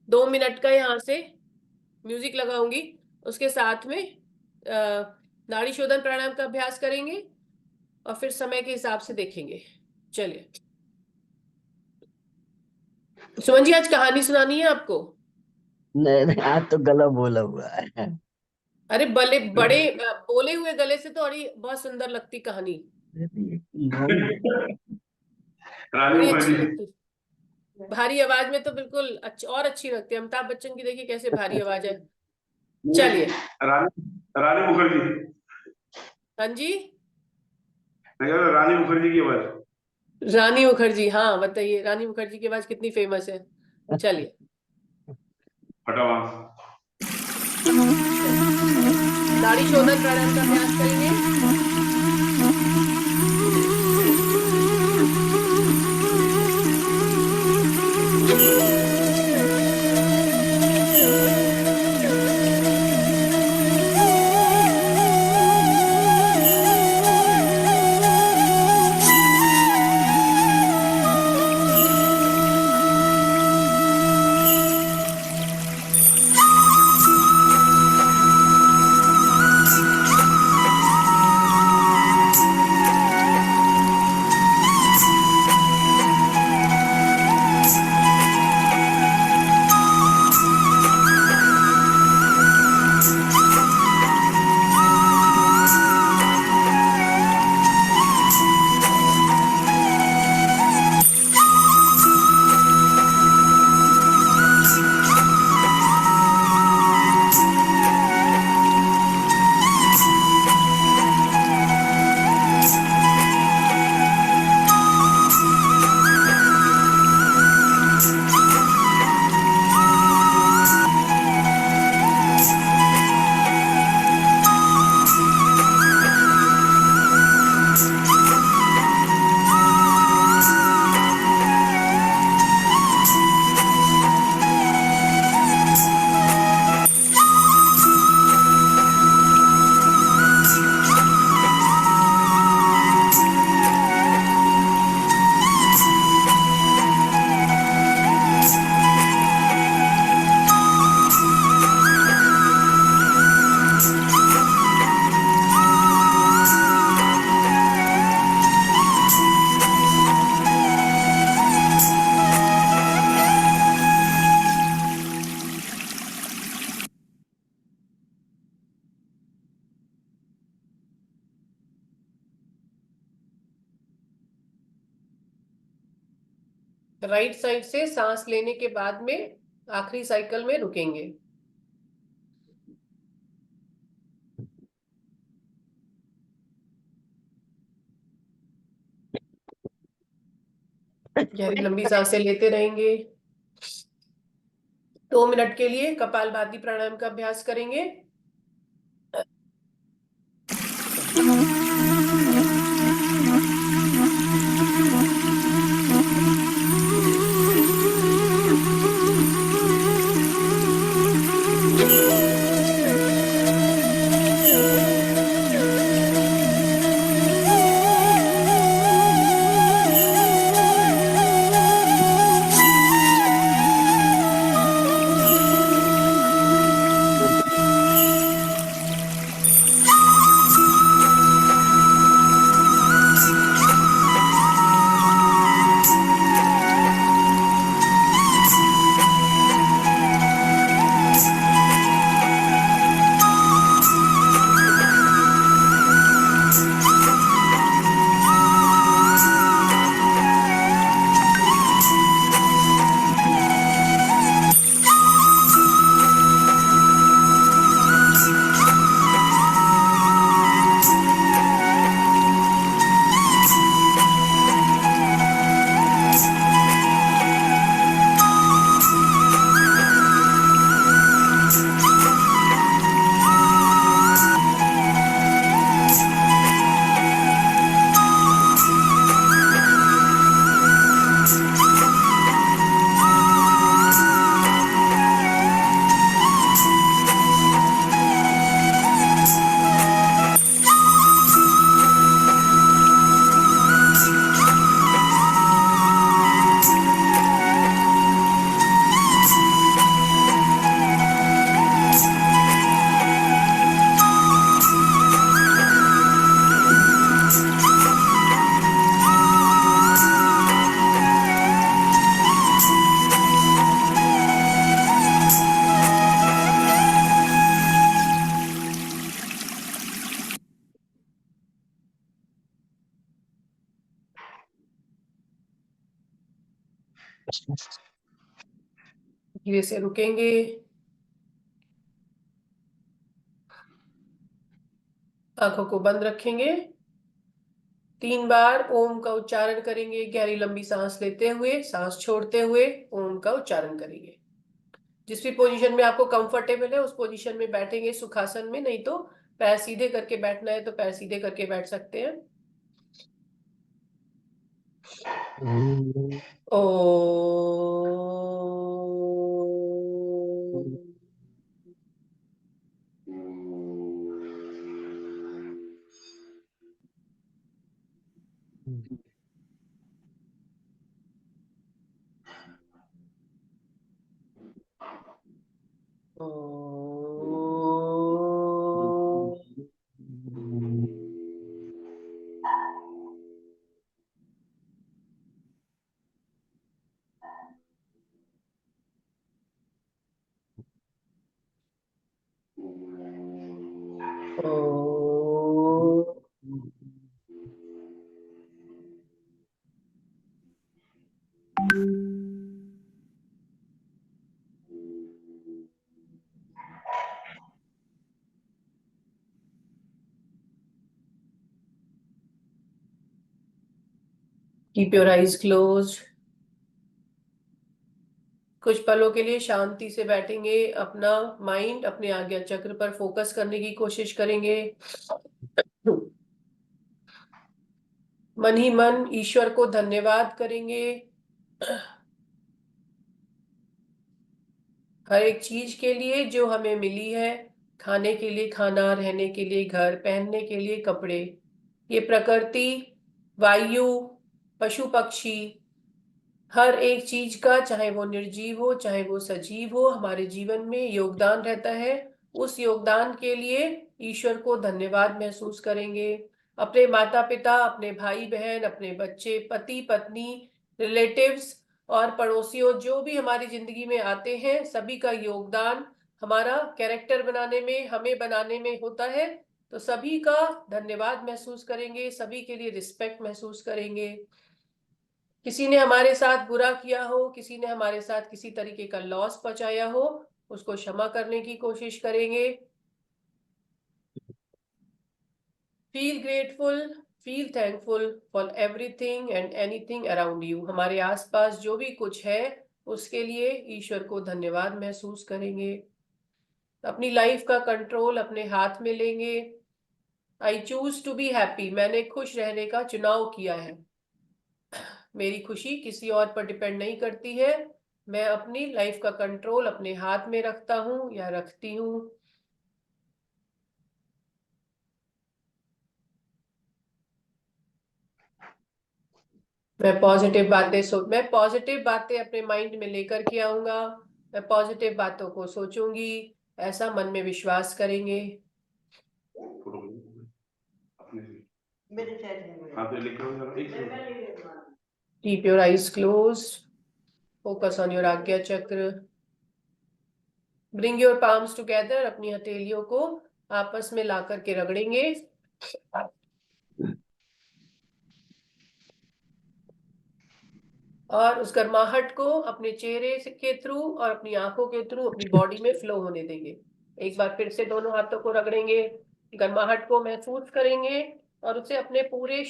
2 मिनट का यहाँ से म्यूजिक लगाऊंगी, उसके साथ में नाड़ी शोधन प्राणायाम का अभ्यास करेंगे और फिर समय के हिसाब से देखेंगे। चलिए सुमन जी आज कहानी सुनानी है आपको? नहीं नहीं, आज तो गला बोला हुआ है। अरे बड़े बड़े बोले हुए गले से तो अरे बहुत सुंदर लगती कहानी। रानी बड़ी अच्छी मुखर्जी। लगती है। भारी आवाज में तो बिल्कुल और अच्छी लगती है। अमिताभ बच्चन की देखिए कैसे भारी आवाज है। चलिए। रानी रानी मुखर्जी। हाँ जी। मैं कह रहा हूँ रानी मुखर्जी की आवाज। रानी मुखर्जी, हाँ बताइए रानी मुखर्जी की आवाज कितनी फेमस है। चलिए। फटावास। नाड़ी शोधन प्राणायाम का अभ्यास करेंगे। राइट साइड से सांस लेने के बाद में आखिरी साइकिल में रुकेंगे। गहरी लंबी सांसें लेते रहेंगे। 2 मिनट के लिए कपालभाति प्राणायाम का अभ्यास करेंगे। धीरे से रुकेंगे, आंखों को बंद रखेंगे, 3 बार ओम का उच्चारण करेंगे। गहरी लंबी सांस लेते हुए, सांस छोड़ते हुए ओम का उच्चारण करेंगे। जिस भी पोजीशन में आपको कंफर्टेबल है उस पोजीशन में बैठेंगे, सुखासन में। नहीं तो पैर सीधे करके बैठना है तो पैर सीधे करके बैठ सकते हैं। ओ Keep your eyes closed. कुछ पलों के लिए शांति से बैठेंगे, अपना माइंड अपने आज्ञा चक्र पर फोकस करने की कोशिश करेंगे। मन ही मन ईश्वर को धन्यवाद करेंगे हर एक चीज के लिए जो हमें मिली है। खाने के लिए खाना, रहने के लिए घर, पहनने के लिए कपड़े, ये प्रकृति, वायु, पशु पक्षी, हर एक चीज का, चाहे वो निर्जीव हो चाहे वो सजीव हो, हमारे जीवन में योगदान रहता है। उस योगदान के लिए ईश्वर को धन्यवाद महसूस करेंगे। अपने माता पिता, अपने भाई बहन, अपने बच्चे, पति पत्नी, रिलेटिव्स और पड़ोसियों जो भी हमारी जिंदगी में आते हैं, सभी का योगदान हमारा कैरेक्टर बनाने में, हमें बनाने में होता है। तो सभी का धन्यवाद महसूस करेंगे, सभी के लिए रिस्पेक्ट महसूस करेंगे। किसी ने हमारे साथ बुरा किया हो, किसी ने हमारे साथ किसी तरीके का लॉस पहुंचाया हो, उसको क्षमा करने की कोशिश करेंगे। Feel grateful, feel thankful for everything and anything around you. हमारे आसपास जो भी कुछ है उसके लिए ईश्वर को धन्यवाद महसूस करेंगे। अपनी लाइफ का कंट्रोल अपने हाथ में लेंगे। I choose to be happy, मैंने खुश रहने का चुनाव किया है। मेरी खुशी किसी और पर डिपेंड नहीं करती है। मैं अपनी लाइफ का कंट्रोल अपने हाथ में रखता हूं या रखती हूं। मैं पॉजिटिव बातें अपने माइंड में लेकर के आऊंगा। मैं पॉजिटिव बातों को सोचूंगी, ऐसा मन में विश्वास करेंगे। Keep your eyes closed. Focus on your आज्ञा चक्र. Bring your palms together. अपनी हथेलियों को आपस में ला करके रगड़ेंगे। और उस गर्माहट को अपने चेहरे के थ्रू और अपनी आंखों के थ्रू अपनी बॉडी में फ्लो होने देंगे। एक बार फिर से दोनों हाथों को रगड़ेंगे, गर्माहट को महसूस करेंगे और उसे अपने पूरे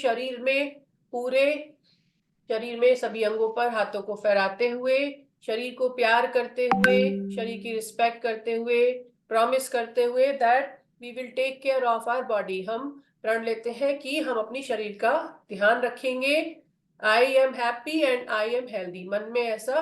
शरीर में सभी अंगों पर हाथों को फहराते हुए, शरीर को प्यार करते हुए, शरीर की रिस्पेक्ट करते हुए, प्रॉमिस करते हुए that we will take care of our body. हम प्रण लेते हैं कि हम अपनी शरीर का ध्यान रखेंगे। I am happy and I am healthy, मन में ऐसा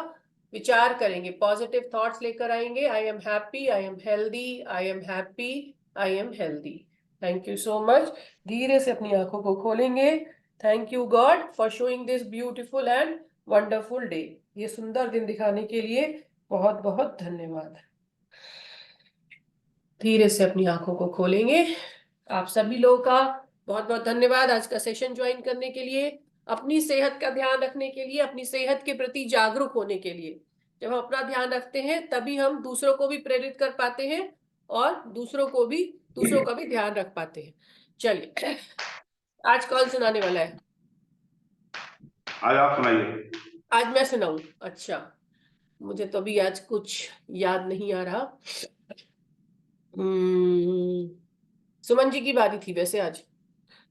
विचार करेंगे, पॉजिटिव थॉट्स लेकर आएंगे। I am happy, I am healthy, I am happy, I am healthy. Thank you so much. धीरे से अपनी आंखों को खोलेंगे। Thank you God for showing this beautiful and wonderful day. ये सुंदर दिन दिखाने के लिए बहुत बहुत धन्यवाद। धीरे से अपनी आंखों को खोलेंगे। आप सभी लोगों का बहुत बहुत धन्यवाद आज का सेशन ज्वाइन करने के लिए, अपनी सेहत का ध्यान रखने के लिए, अपनी सेहत के प्रति जागरूक होने के लिए। जब हम अपना ध्यान रखते हैं तभी हम दूसरों को भी प्रेरित कर पाते हैं और दूसरों का भी ध्यान रख पाते हैं। चलिए, आज कौन सुनाने वाला है? आज आप सुनाइए। आज मैं सुनाऊं? अच्छा, मुझे तो अभी आज कुछ याद नहीं आ रहा। सुमन जी की बारी थी वैसे आज।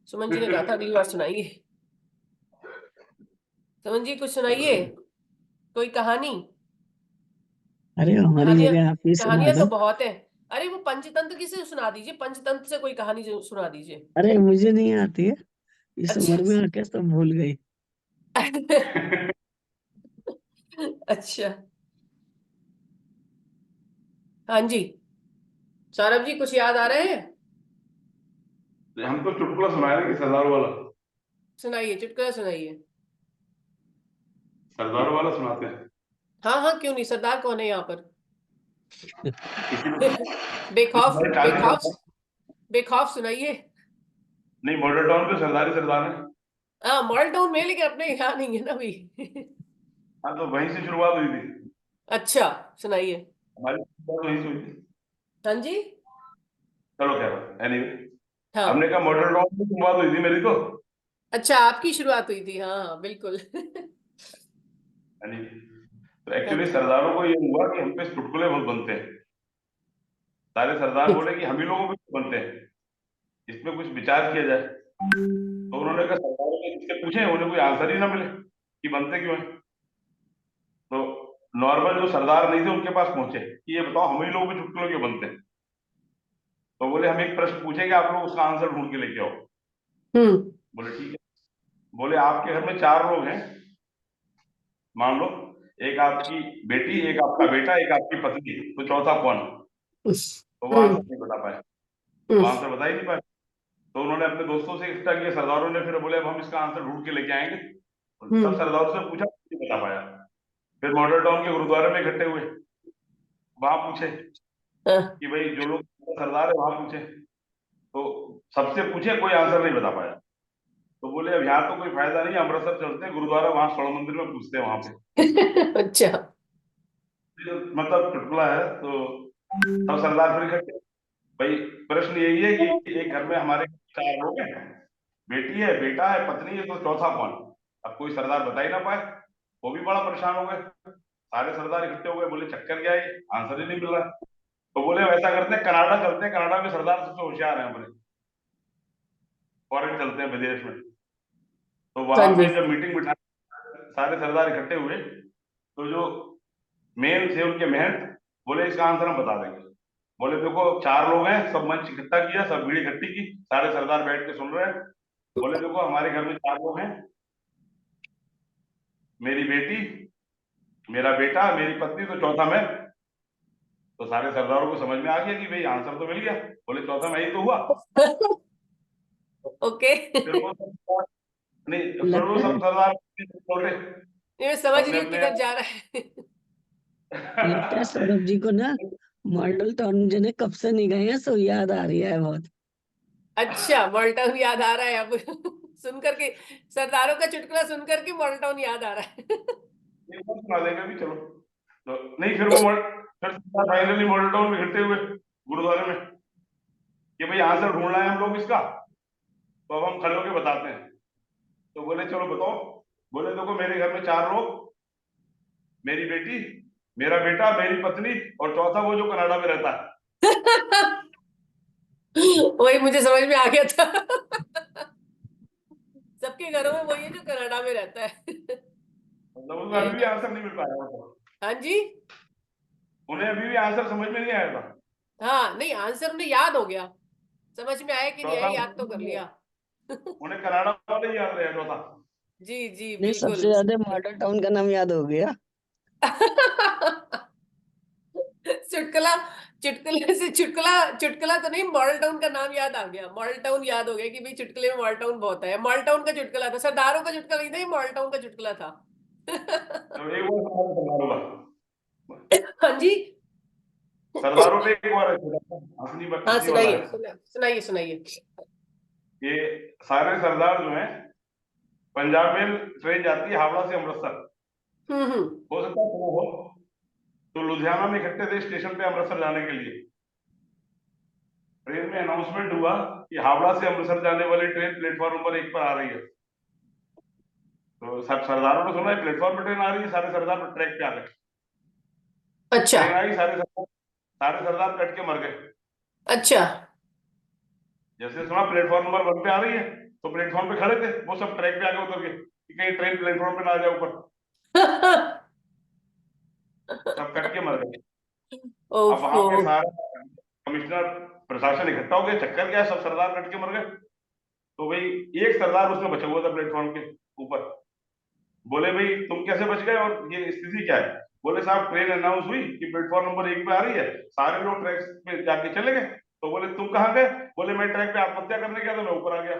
सुमन जी ने कहा था अगली बार सुनाइए। सुमन जी कुछ सुनाइए, कोई कहानी। अरे हमारी कहानियां, जगह आप ही सुना कहानियां तो दो। बहुत है। अरे वो पंचतंत्र की से सुना दीजिए, पंचतंत्र से कोई कहानी सुना दीजिए। अरे मुझे नहीं आती है, इस अच्छा। उम्र में आके सब भूल गई। अच्छा, हाँ जी, सौरभ जी कुछ याद आ रहे हैं? हमको चुटकुला सुनाया कि सरदार वाला। सुनाइए, चुटकुला सुनाइए। सरदार वाला सुनाते हैं। हाँ हाँ, क्यों नहीं, सरदार कौन है यहाँ पर? किसी ने बेखौफ, हमारे बेखौफ, चालीस बेखौफ सुनाइए। नहीं, मॉडल टाउन पे सरदार ही सरदार है। हाँ, मॉडल टाउन में, लेकिन अपने यहाँ नहीं है ना अभी। हाँ, तो वहीं से शुरुआत हुई थी। अच्छा, सुनाइए। हमारी शुरुआत वहीं से हुई थी। हाँ जी। चलो खैर, एनीवे, हमने हाँ, कहा मॉडल टाउन में शुरुआत हुई थी मेरी तो। अच्छा, आपकी शुरुआत हुई थी, हाँ हाँ बिल्कुल। Anyway, तो हाँ एक्चुअली जी। सरदारों को ये हुआ कि हम पे चुटकुले बहुत बनते हैं। सारे सरदार बोले कि हम ही लोगों पे क्यों बनते हैं, इसमें कुछ विचार किया जाए। तो उन्होंने कहा सरदारों ने जिससे पूछे उन्हें कोई आंसर ही ना मिले कि बनते क्यों हैं। तो नॉर्मल जो सरदार नहीं थे उनके पास पहुंचे कि ये बताओ हम ही लोगों पे चुटकुले क्यों बनते हैं। तो बोले हम एक प्रश्न पूछेंगे, आप लोग उसका आंसर ढूंढ के लेके आओ। हम्म। बोले ठीक है। बोले आपके घर में 4 लोग हैं, मान लो, एक आपकी बेटी, एक आपका बेटा, एक आपकी पत्नी, तो चौथा कौन? तो वो आंसर हम्म। नहीं बता पाए, वो हम्म। आंसर बता ही नहीं पाए। तो उन्होंने अपने दोस्तों से इकट्ठा किया सरदारों ने, फिर बोले अब हम इसका आंसर ढूंढ के लेके आएंगे। सब हम्म। सरदारों से पूछा, नहीं बता पाया। फिर मॉडल टाउन के गुरुद्वारे में इकट्ठे हुए, वहां पूछे हाँ। कि भाई जो लोग सरदार है वहां पूछे। तो सबसे पूछे, कोई आंसर नहीं बता पाया। तो बोले अब यहाँ तो कोई फायदा नहीं, अमृतसर चलते हैं गुरुद्वारा, वहां स्वर्ण मंदिर में पूछते हैं वहां पे। अच्छा। मतलब चुटकुला है। तो सब सरदार फिर इकट्ठे, भाई प्रश्न यही है कि एक घर में हमारे 4 लोग हैं, बेटी है, बेटा है, पत्नी है, तो चौथा कौन? अब कोई सरदार बता ही ना पाए। वो भी बड़ा परेशान हो गए। सारे सरदार इकट्ठे हो गए, बोले चक्कर क्या है, आंसर ही नहीं मिल रहा। तो बोले वैसा करते हैं, कनाडा चलते हैं, कनाडा में सरदार सबसे होशियार है अपने, फॉरेन चलते हैं विदेश में। तो हाँ वहां जी। पे जब मीटिंग बिठा, सारे सरदार इकट्ठे हुए, तो जो मेन थे उनके महंत बोले इसका आंसर हम बता देंगे। बोले देखो 4 लोग हैं, सब मंच इकट्ठा किया, सब भीड़ इकट्ठी की, सारे सरदार बैठ के सुन रहे हैं। बोले देखो हमारे घर में 4 लोग हैं, मेरी बेटी, मेरा बेटा, मेरी पत्नी, तो चौथा मैं। तो सारे सरदारों को समझ में आ गया कि भाई आंसर तो मिल गया। बोले चौथा मैं ही तो हुआ। ओके। फिर वो सब, नहीं फिर वो लगता है सब सरदार लौटे ये मैं समझ अपने रही हूँ अपने। किधर जा रहा है। लगता है सौरभ जी को ना मॉडल टाउन जाने कब से नहीं गए हैं, सो याद आ रही है बहुत। अच्छा, मॉडल टाउन याद आ रहा है अब। सुन करके, सरदारों का चुटकुला सुन करके मॉडल टाउन याद आ रहा है। एक बार सुना देगा भी, चलो। तो नहीं, फिर वो फिर फाइनली मॉडल टाउन में इकट्ठे हुए गुरुद्वारे में कि भाई आंसर ढूंढना है हम लोग इसका, तो अब हम खड़े होके बताते हैं। तो बोले चलो बताओ। बोले देखो मेरे घर में 4 लोग, मेरी बेटी, मेरा बेटा, मेरी पत्नी, और चौथा वो जो कनाडा में रहता है। वही मुझे समझ में आ गया था। सबके घरों में वही है जो कनाडा में रहता है। मतलब उनको यही अभी भी बात। आंसर नहीं मिल पाया था। हाँ जी। उन्हें अभी भी आंसर समझ में नहीं आया था। हाँ, नहीं, आंसर उन्हें याद हो गया, समझ में आया कि नहीं आया चौथा याद तो कर लिया। उन्हें कनाडा वाले ही याद रहे, चौथा। जी जी नहीं, बिल्कुल। सबसे ज्यादा मॉडल टाउन का नाम याद हो गया। चुटकुला, चुटकुले से चुटकुला, चुटकुला तो नहीं, मॉडल टाउन का नाम याद आ गया, मॉडल टाउन याद हो गया कि भाई चुटकुले में मॉडल टाउन बहुत है। मॉडल टाउन का चुटकुला था, सरदारों का चुटकुला नहीं था, ये मॉडल टाउन का चुटकुला था। तो एक बार सरदारों का, हाँ जी। सरदारों पे एक बार हंसनी हाँ, हंसी वाला सुनाइए, है सुनाइए, सुनाइए। कि सारे सरदार जो हैं, पंजाब में ट्रेन जाती है हावड़ा से अमृतसर, हम्म। हो सकता है वो हो, तो लुधियाना में इकट्ठे थे स्टेशन पे अमृतसर जाने के लिए। ट्रेन में अनाउंसमेंट हुआ कि हावड़ा से अमृतसर जाने वाली ट्रेन प्लेटफॉर्म नंबर 1 पर आ रही है। तो सब सरदारों ने सुना है प्लेटफॉर्म पे ट्रेन आ रही है, सारे सरदार ट्रैक पे आ गए। अच्छा ट्रेन आई, सारे सरदार कट के मर गए। अच्छा। जैसे सुना प्लेटफॉर्म नंबर 1 पे आ रही है, तो प्लेटफॉर्म पे खड़े थे, वो सब ट्रैक पे आ गए उतर के कि कहीं ट्रेन प्लेटफॉर्म पे ना आ जाए ऊपर। सब कट के मर गए। अब वहां ओफो। पे सारा कमिश्नर प्रशासन इकट्ठा हो गया, चक्कर क्या है, सब सरदार कट के मर गए। तो भाई एक सरदार उसमें बचा हुआ था प्लेटफॉर्म के ऊपर। बोले भाई तुम कैसे बच गए और ये स्थिति क्या है? बोले साहब ट्रेन अनाउंस हुई कि प्लेटफॉर्म नंबर 1 पे आ रही है, सारे लोग ट्रैक पे जाके चले गए। तो बोले तुम कहाँ गए? बोले मैं ट्रैक पे आत्महत्या करने गया था, मैं ऊपर आ गया।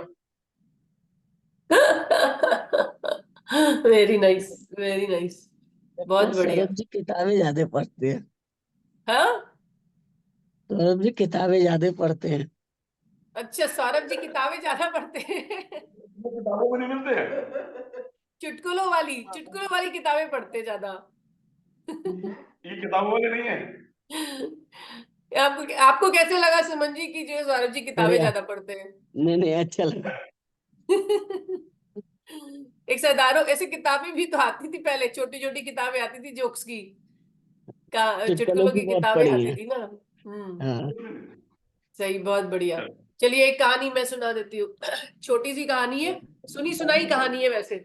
वेरी नाइस, वेरी नाइस, बहुत बढ़िया। सौरभ जी किताबें ज्यादा पढ़ते हैं। हाँ सौरभ जी किताबें ज्यादा पढ़ते हैं। अच्छा, सौरभ जी किताबें ज्यादा पढ़ते हैं। वो किताबों में नहीं मिलते हैं, चुटकुलों वाली किताबें पढ़ते ज्यादा। ये किताबों वाले नहीं है। आपको आपको कैसे लगा सुमन जी की जो है सौरभ जी किताबें बढ़िया। ज्यादा पढ़ते हैं? नहीं नहीं, अच्छा लगा। एक सरदारों ऐसे किताबें भी तो आती थी पहले, छोटी छोटी किताबें आती थी जोक्स की, चुटकुलों चुटकुलों की की बहुत किताबें पढ़ी आती है। थी ना। हम्म। हाँ। सही, बहुत बढ़िया। चलो। चलिए एक कहानी मैं सुना देती हूँ। छोटी सी कहानी है, सुनी सुनाई कहानी है वैसे।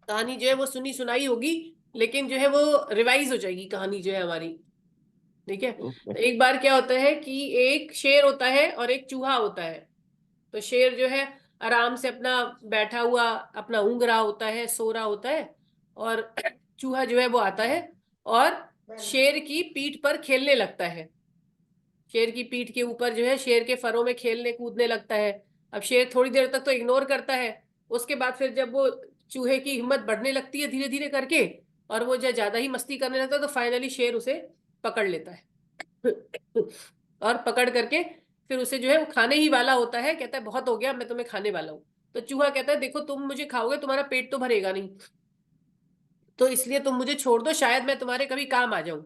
कहानी जो है वो सुनी सुनाई होगी, लेकिन जो है वो रिवाइज हो जाएगी कहानी जो है हमारी। ठीक है। ओके। तो एक बार क्या होता है कि एक शेर होता है और एक चूहा होता है। तो शेर जो है आराम से अपना बैठा हुआ अपना ऊँग रहा होता है, सो रहा होता है, और चूहा जो है वो आता है और शेर की पीठ पर खेलने लगता है। शेर की पीठ के ऊपर जो है शेर के फरों में खेलने कूदने लगता है। अब शेर थोड़ी देर तक तो इग्नोर करता है, उसके बाद फिर जब वो चूहे की हिम्मत बढ़ने लगती है धीरे धीरे करके, और वो जब ज्यादा ही मस्ती करने लगता है, तो फाइनली शेर उसे पकड़ लेता है। और पकड़ करके फिर उसे जो है वो खाने ही वाला होता है, कहता है बहुत हो गया, मैं तुम्हें खाने वाला हूँ। तो चूहा कहता है देखो तुम मुझे खाओगे तुम्हारा पेट तो भरेगा नहीं, तो इसलिए तुम मुझे छोड़ दो, शायद मैं तुम्हारे कभी काम आ जाऊं।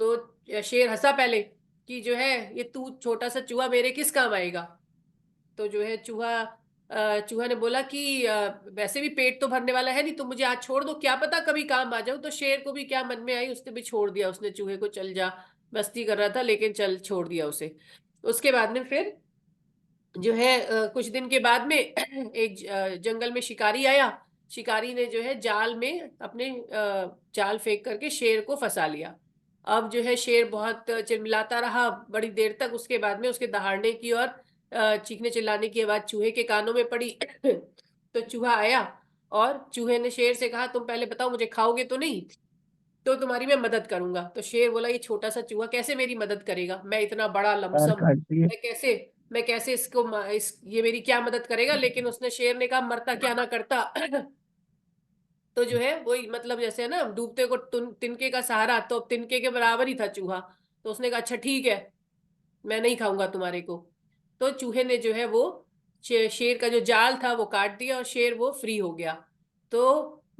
तो शेर हंसा पहले कि जो है ये तू छोटा सा चूहा मेरे किस काम आएगा। तो जो है चूहा ने बोला कि वैसे भी पेट तो भरने वाला है नहीं, तुम मुझे आज छोड़ दो, क्या पता कभी काम आ जाऊं। तो शेर को भी क्या मन में आई, उसने भी छोड़ दिया, उसने चूहे को, चल जा, मस्ती कर रहा था लेकिन चल छोड़ दिया उसे। उसके बाद में फिर जो है कुछ दिन के बाद में एक जंगल में शिकारी आया। शिकारी ने जो है जाल में अपने जाल फेंक करके शेर को फंसा लिया। अब जो है शेर बहुत चिल्लाता रहा बड़ी देर तक, उसके बाद में उसके दहाड़ने की और चीखने चिल्लाने की आवाज चूहे के कानों में पड़ी। तो चूहा आया और चूहे ने शेर से कहा तुम पहले बताओ मुझे खाओगे तो नहीं, तो तुम्हारी मैं मदद करूंगा। तो शेर बोला ये छोटा सा चूहा कैसे मेरी मदद करेगा, मैं इतना बड़ा कार लमसम, काटती है। मैं कैसे इसको ये मेरी क्या मदद करेगा। लेकिन उसने, शेर ने कहा मरता क्या ना करता। तो जो है वही मतलब जैसे है ना डूबते को तिनके का सहारा, तो अब तिनके के बराबर ही था चूहा। तो उसने कहा अच्छा ठीक है, मैं नहीं खाऊंगा तुम्हारे को। तो चूहे ने जो है वो शेर का जो जाल था वो काट दिया और शेर वो फ्री हो गया। तो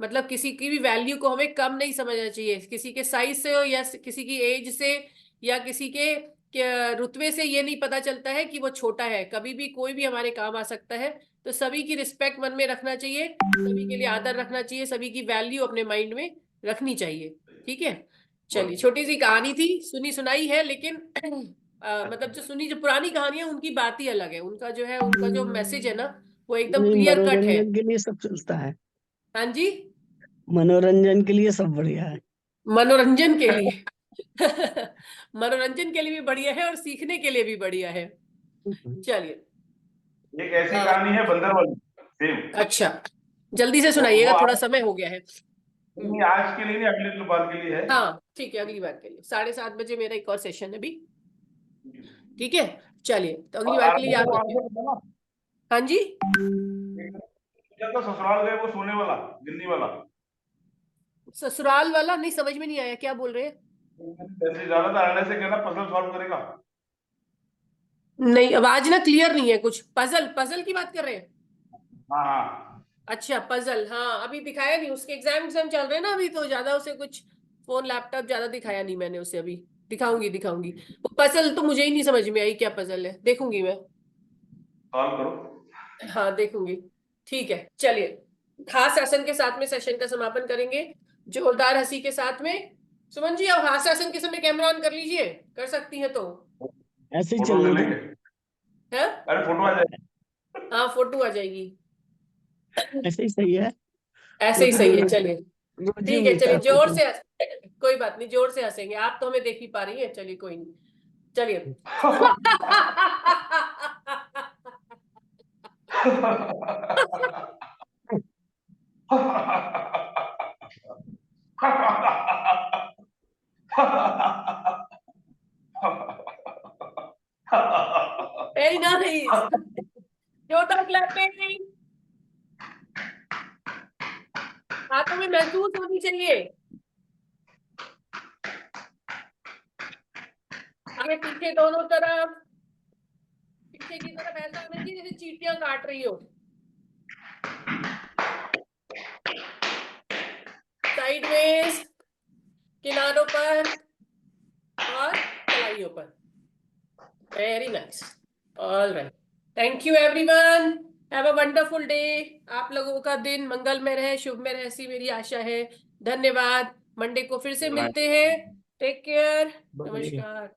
मतलब किसी की भी वैल्यू को हमें कम नहीं समझना चाहिए, किसी के साइज से हो या किसी की एज से या किसी के रुतबे से ये नहीं पता चलता है कि वो छोटा है। कभी भी कोई भी हमारे काम आ सकता है। तो सभी की रिस्पेक्ट मन में रखना चाहिए, सभी के लिए आदर रखना चाहिए, सभी की वैल्यू अपने माइंड में रखनी चाहिए। ठीक है। चलिए बहुत छोटी सी कहानी थी, सुनी सुनाई है, लेकिन मतलब जो पुरानी कहानी है उनकी बात ही अलग है, उनका जो है उनका जो मैसेज है ना वो एकदम नहीं, क्लियर कट है। मनोरंजन के लिए सब चलता है। हाँ जी। मनोरंजन के लिए सब बढ़िया है। मनोरंजन के लिए। मनोरंजन के लिए भी बढ़िया है और सीखने के लिए भी बढ़िया है। चलिए। एक ऐसी अ, कहानी है बंदर वाली, सेम। अच्छा, जल्दी से वो सुनाइएगा, थोड़ा आज समय हो गया है। नहीं, आज के लिए नहीं, अगले बार के लिए है। हाँ ठीक है, अगली बार के लिए 7:30 बजे मेरा एक और सेशन है अभी। ठीक है। चलिए तो अगली और बार के लिए आरंभ याद को रखिए। आंसर बताना। हाँ जी। क्या था ससुराल गए वो सोने वाला, गिन्नी वाला। ससुराल वाला नहीं, समझ में नहीं आया, क्या बोल रहे हैं? पैसे ज्यादा था, अरने से कहना पजल सॉल्व करेगा। नहीं, आवाज ना क्लियर नहीं है कुछ। पजल, पजल की बात कर रहे हैं? हाँ हाँ। अच्छा पजल, हाँ अभी दिखाया नहीं, उसके एग्जाम चल रहे हैं ना अभी, तो ज्यादा उसे कुछ फोन लैपटॉप ज्यादा दिखाया नहीं मैंने उसे अभी। दिखाऊंगी दिखाऊंगी। वो पजल तो मुझे ही नहीं समझ में आई, क्या पजल है, देखूंगी मैं। सॉल्व करो। हाँ देखूंगी। ठीक है चलिए। हास्य आसन के साथ में सेशन का समापन करेंगे, जोरदार हंसी के साथ में। सुमन जी, आप हास्य आसन के समय कैमरा ऑन कर लीजिए, कर सकती हैं तो। ऐसे ही फोटो चलने ले दो। लेंगे। है अरे फोटो आ जाएगी। हाँ, फोटो आ जाएगी। ऐसे ही सही है, ऐसे ही क्योंकि सही है, रोज चलिए रोज ही ठीक है, मिलता चलिए है जोर फोटो। से कोई बात नहीं, जोर से हंसेंगे। आप तो हमें देख ही पा रही हैं, चलिए कोई नहीं, चलिए। वेरी नाइस, जोरदार क्लैपिंग। हाथों में महसूस होनी चाहिए। आगे पीछे दोनों तरफ, पीछे की तरफ ऐसा होना चाहिए जैसे चींटियां काट रही हो, साइडवेज, किनारों पर और कलाइयों पर। Very nice, all right, thank you everyone, have a wonderful day. आप लोगों का दिन मंगलमय रहे, शुभमय रहे, ऐसी मेरी आशा है। धन्यवाद, मंडे को फिर से मिलते हैं। Take care, bye. नमस्कार।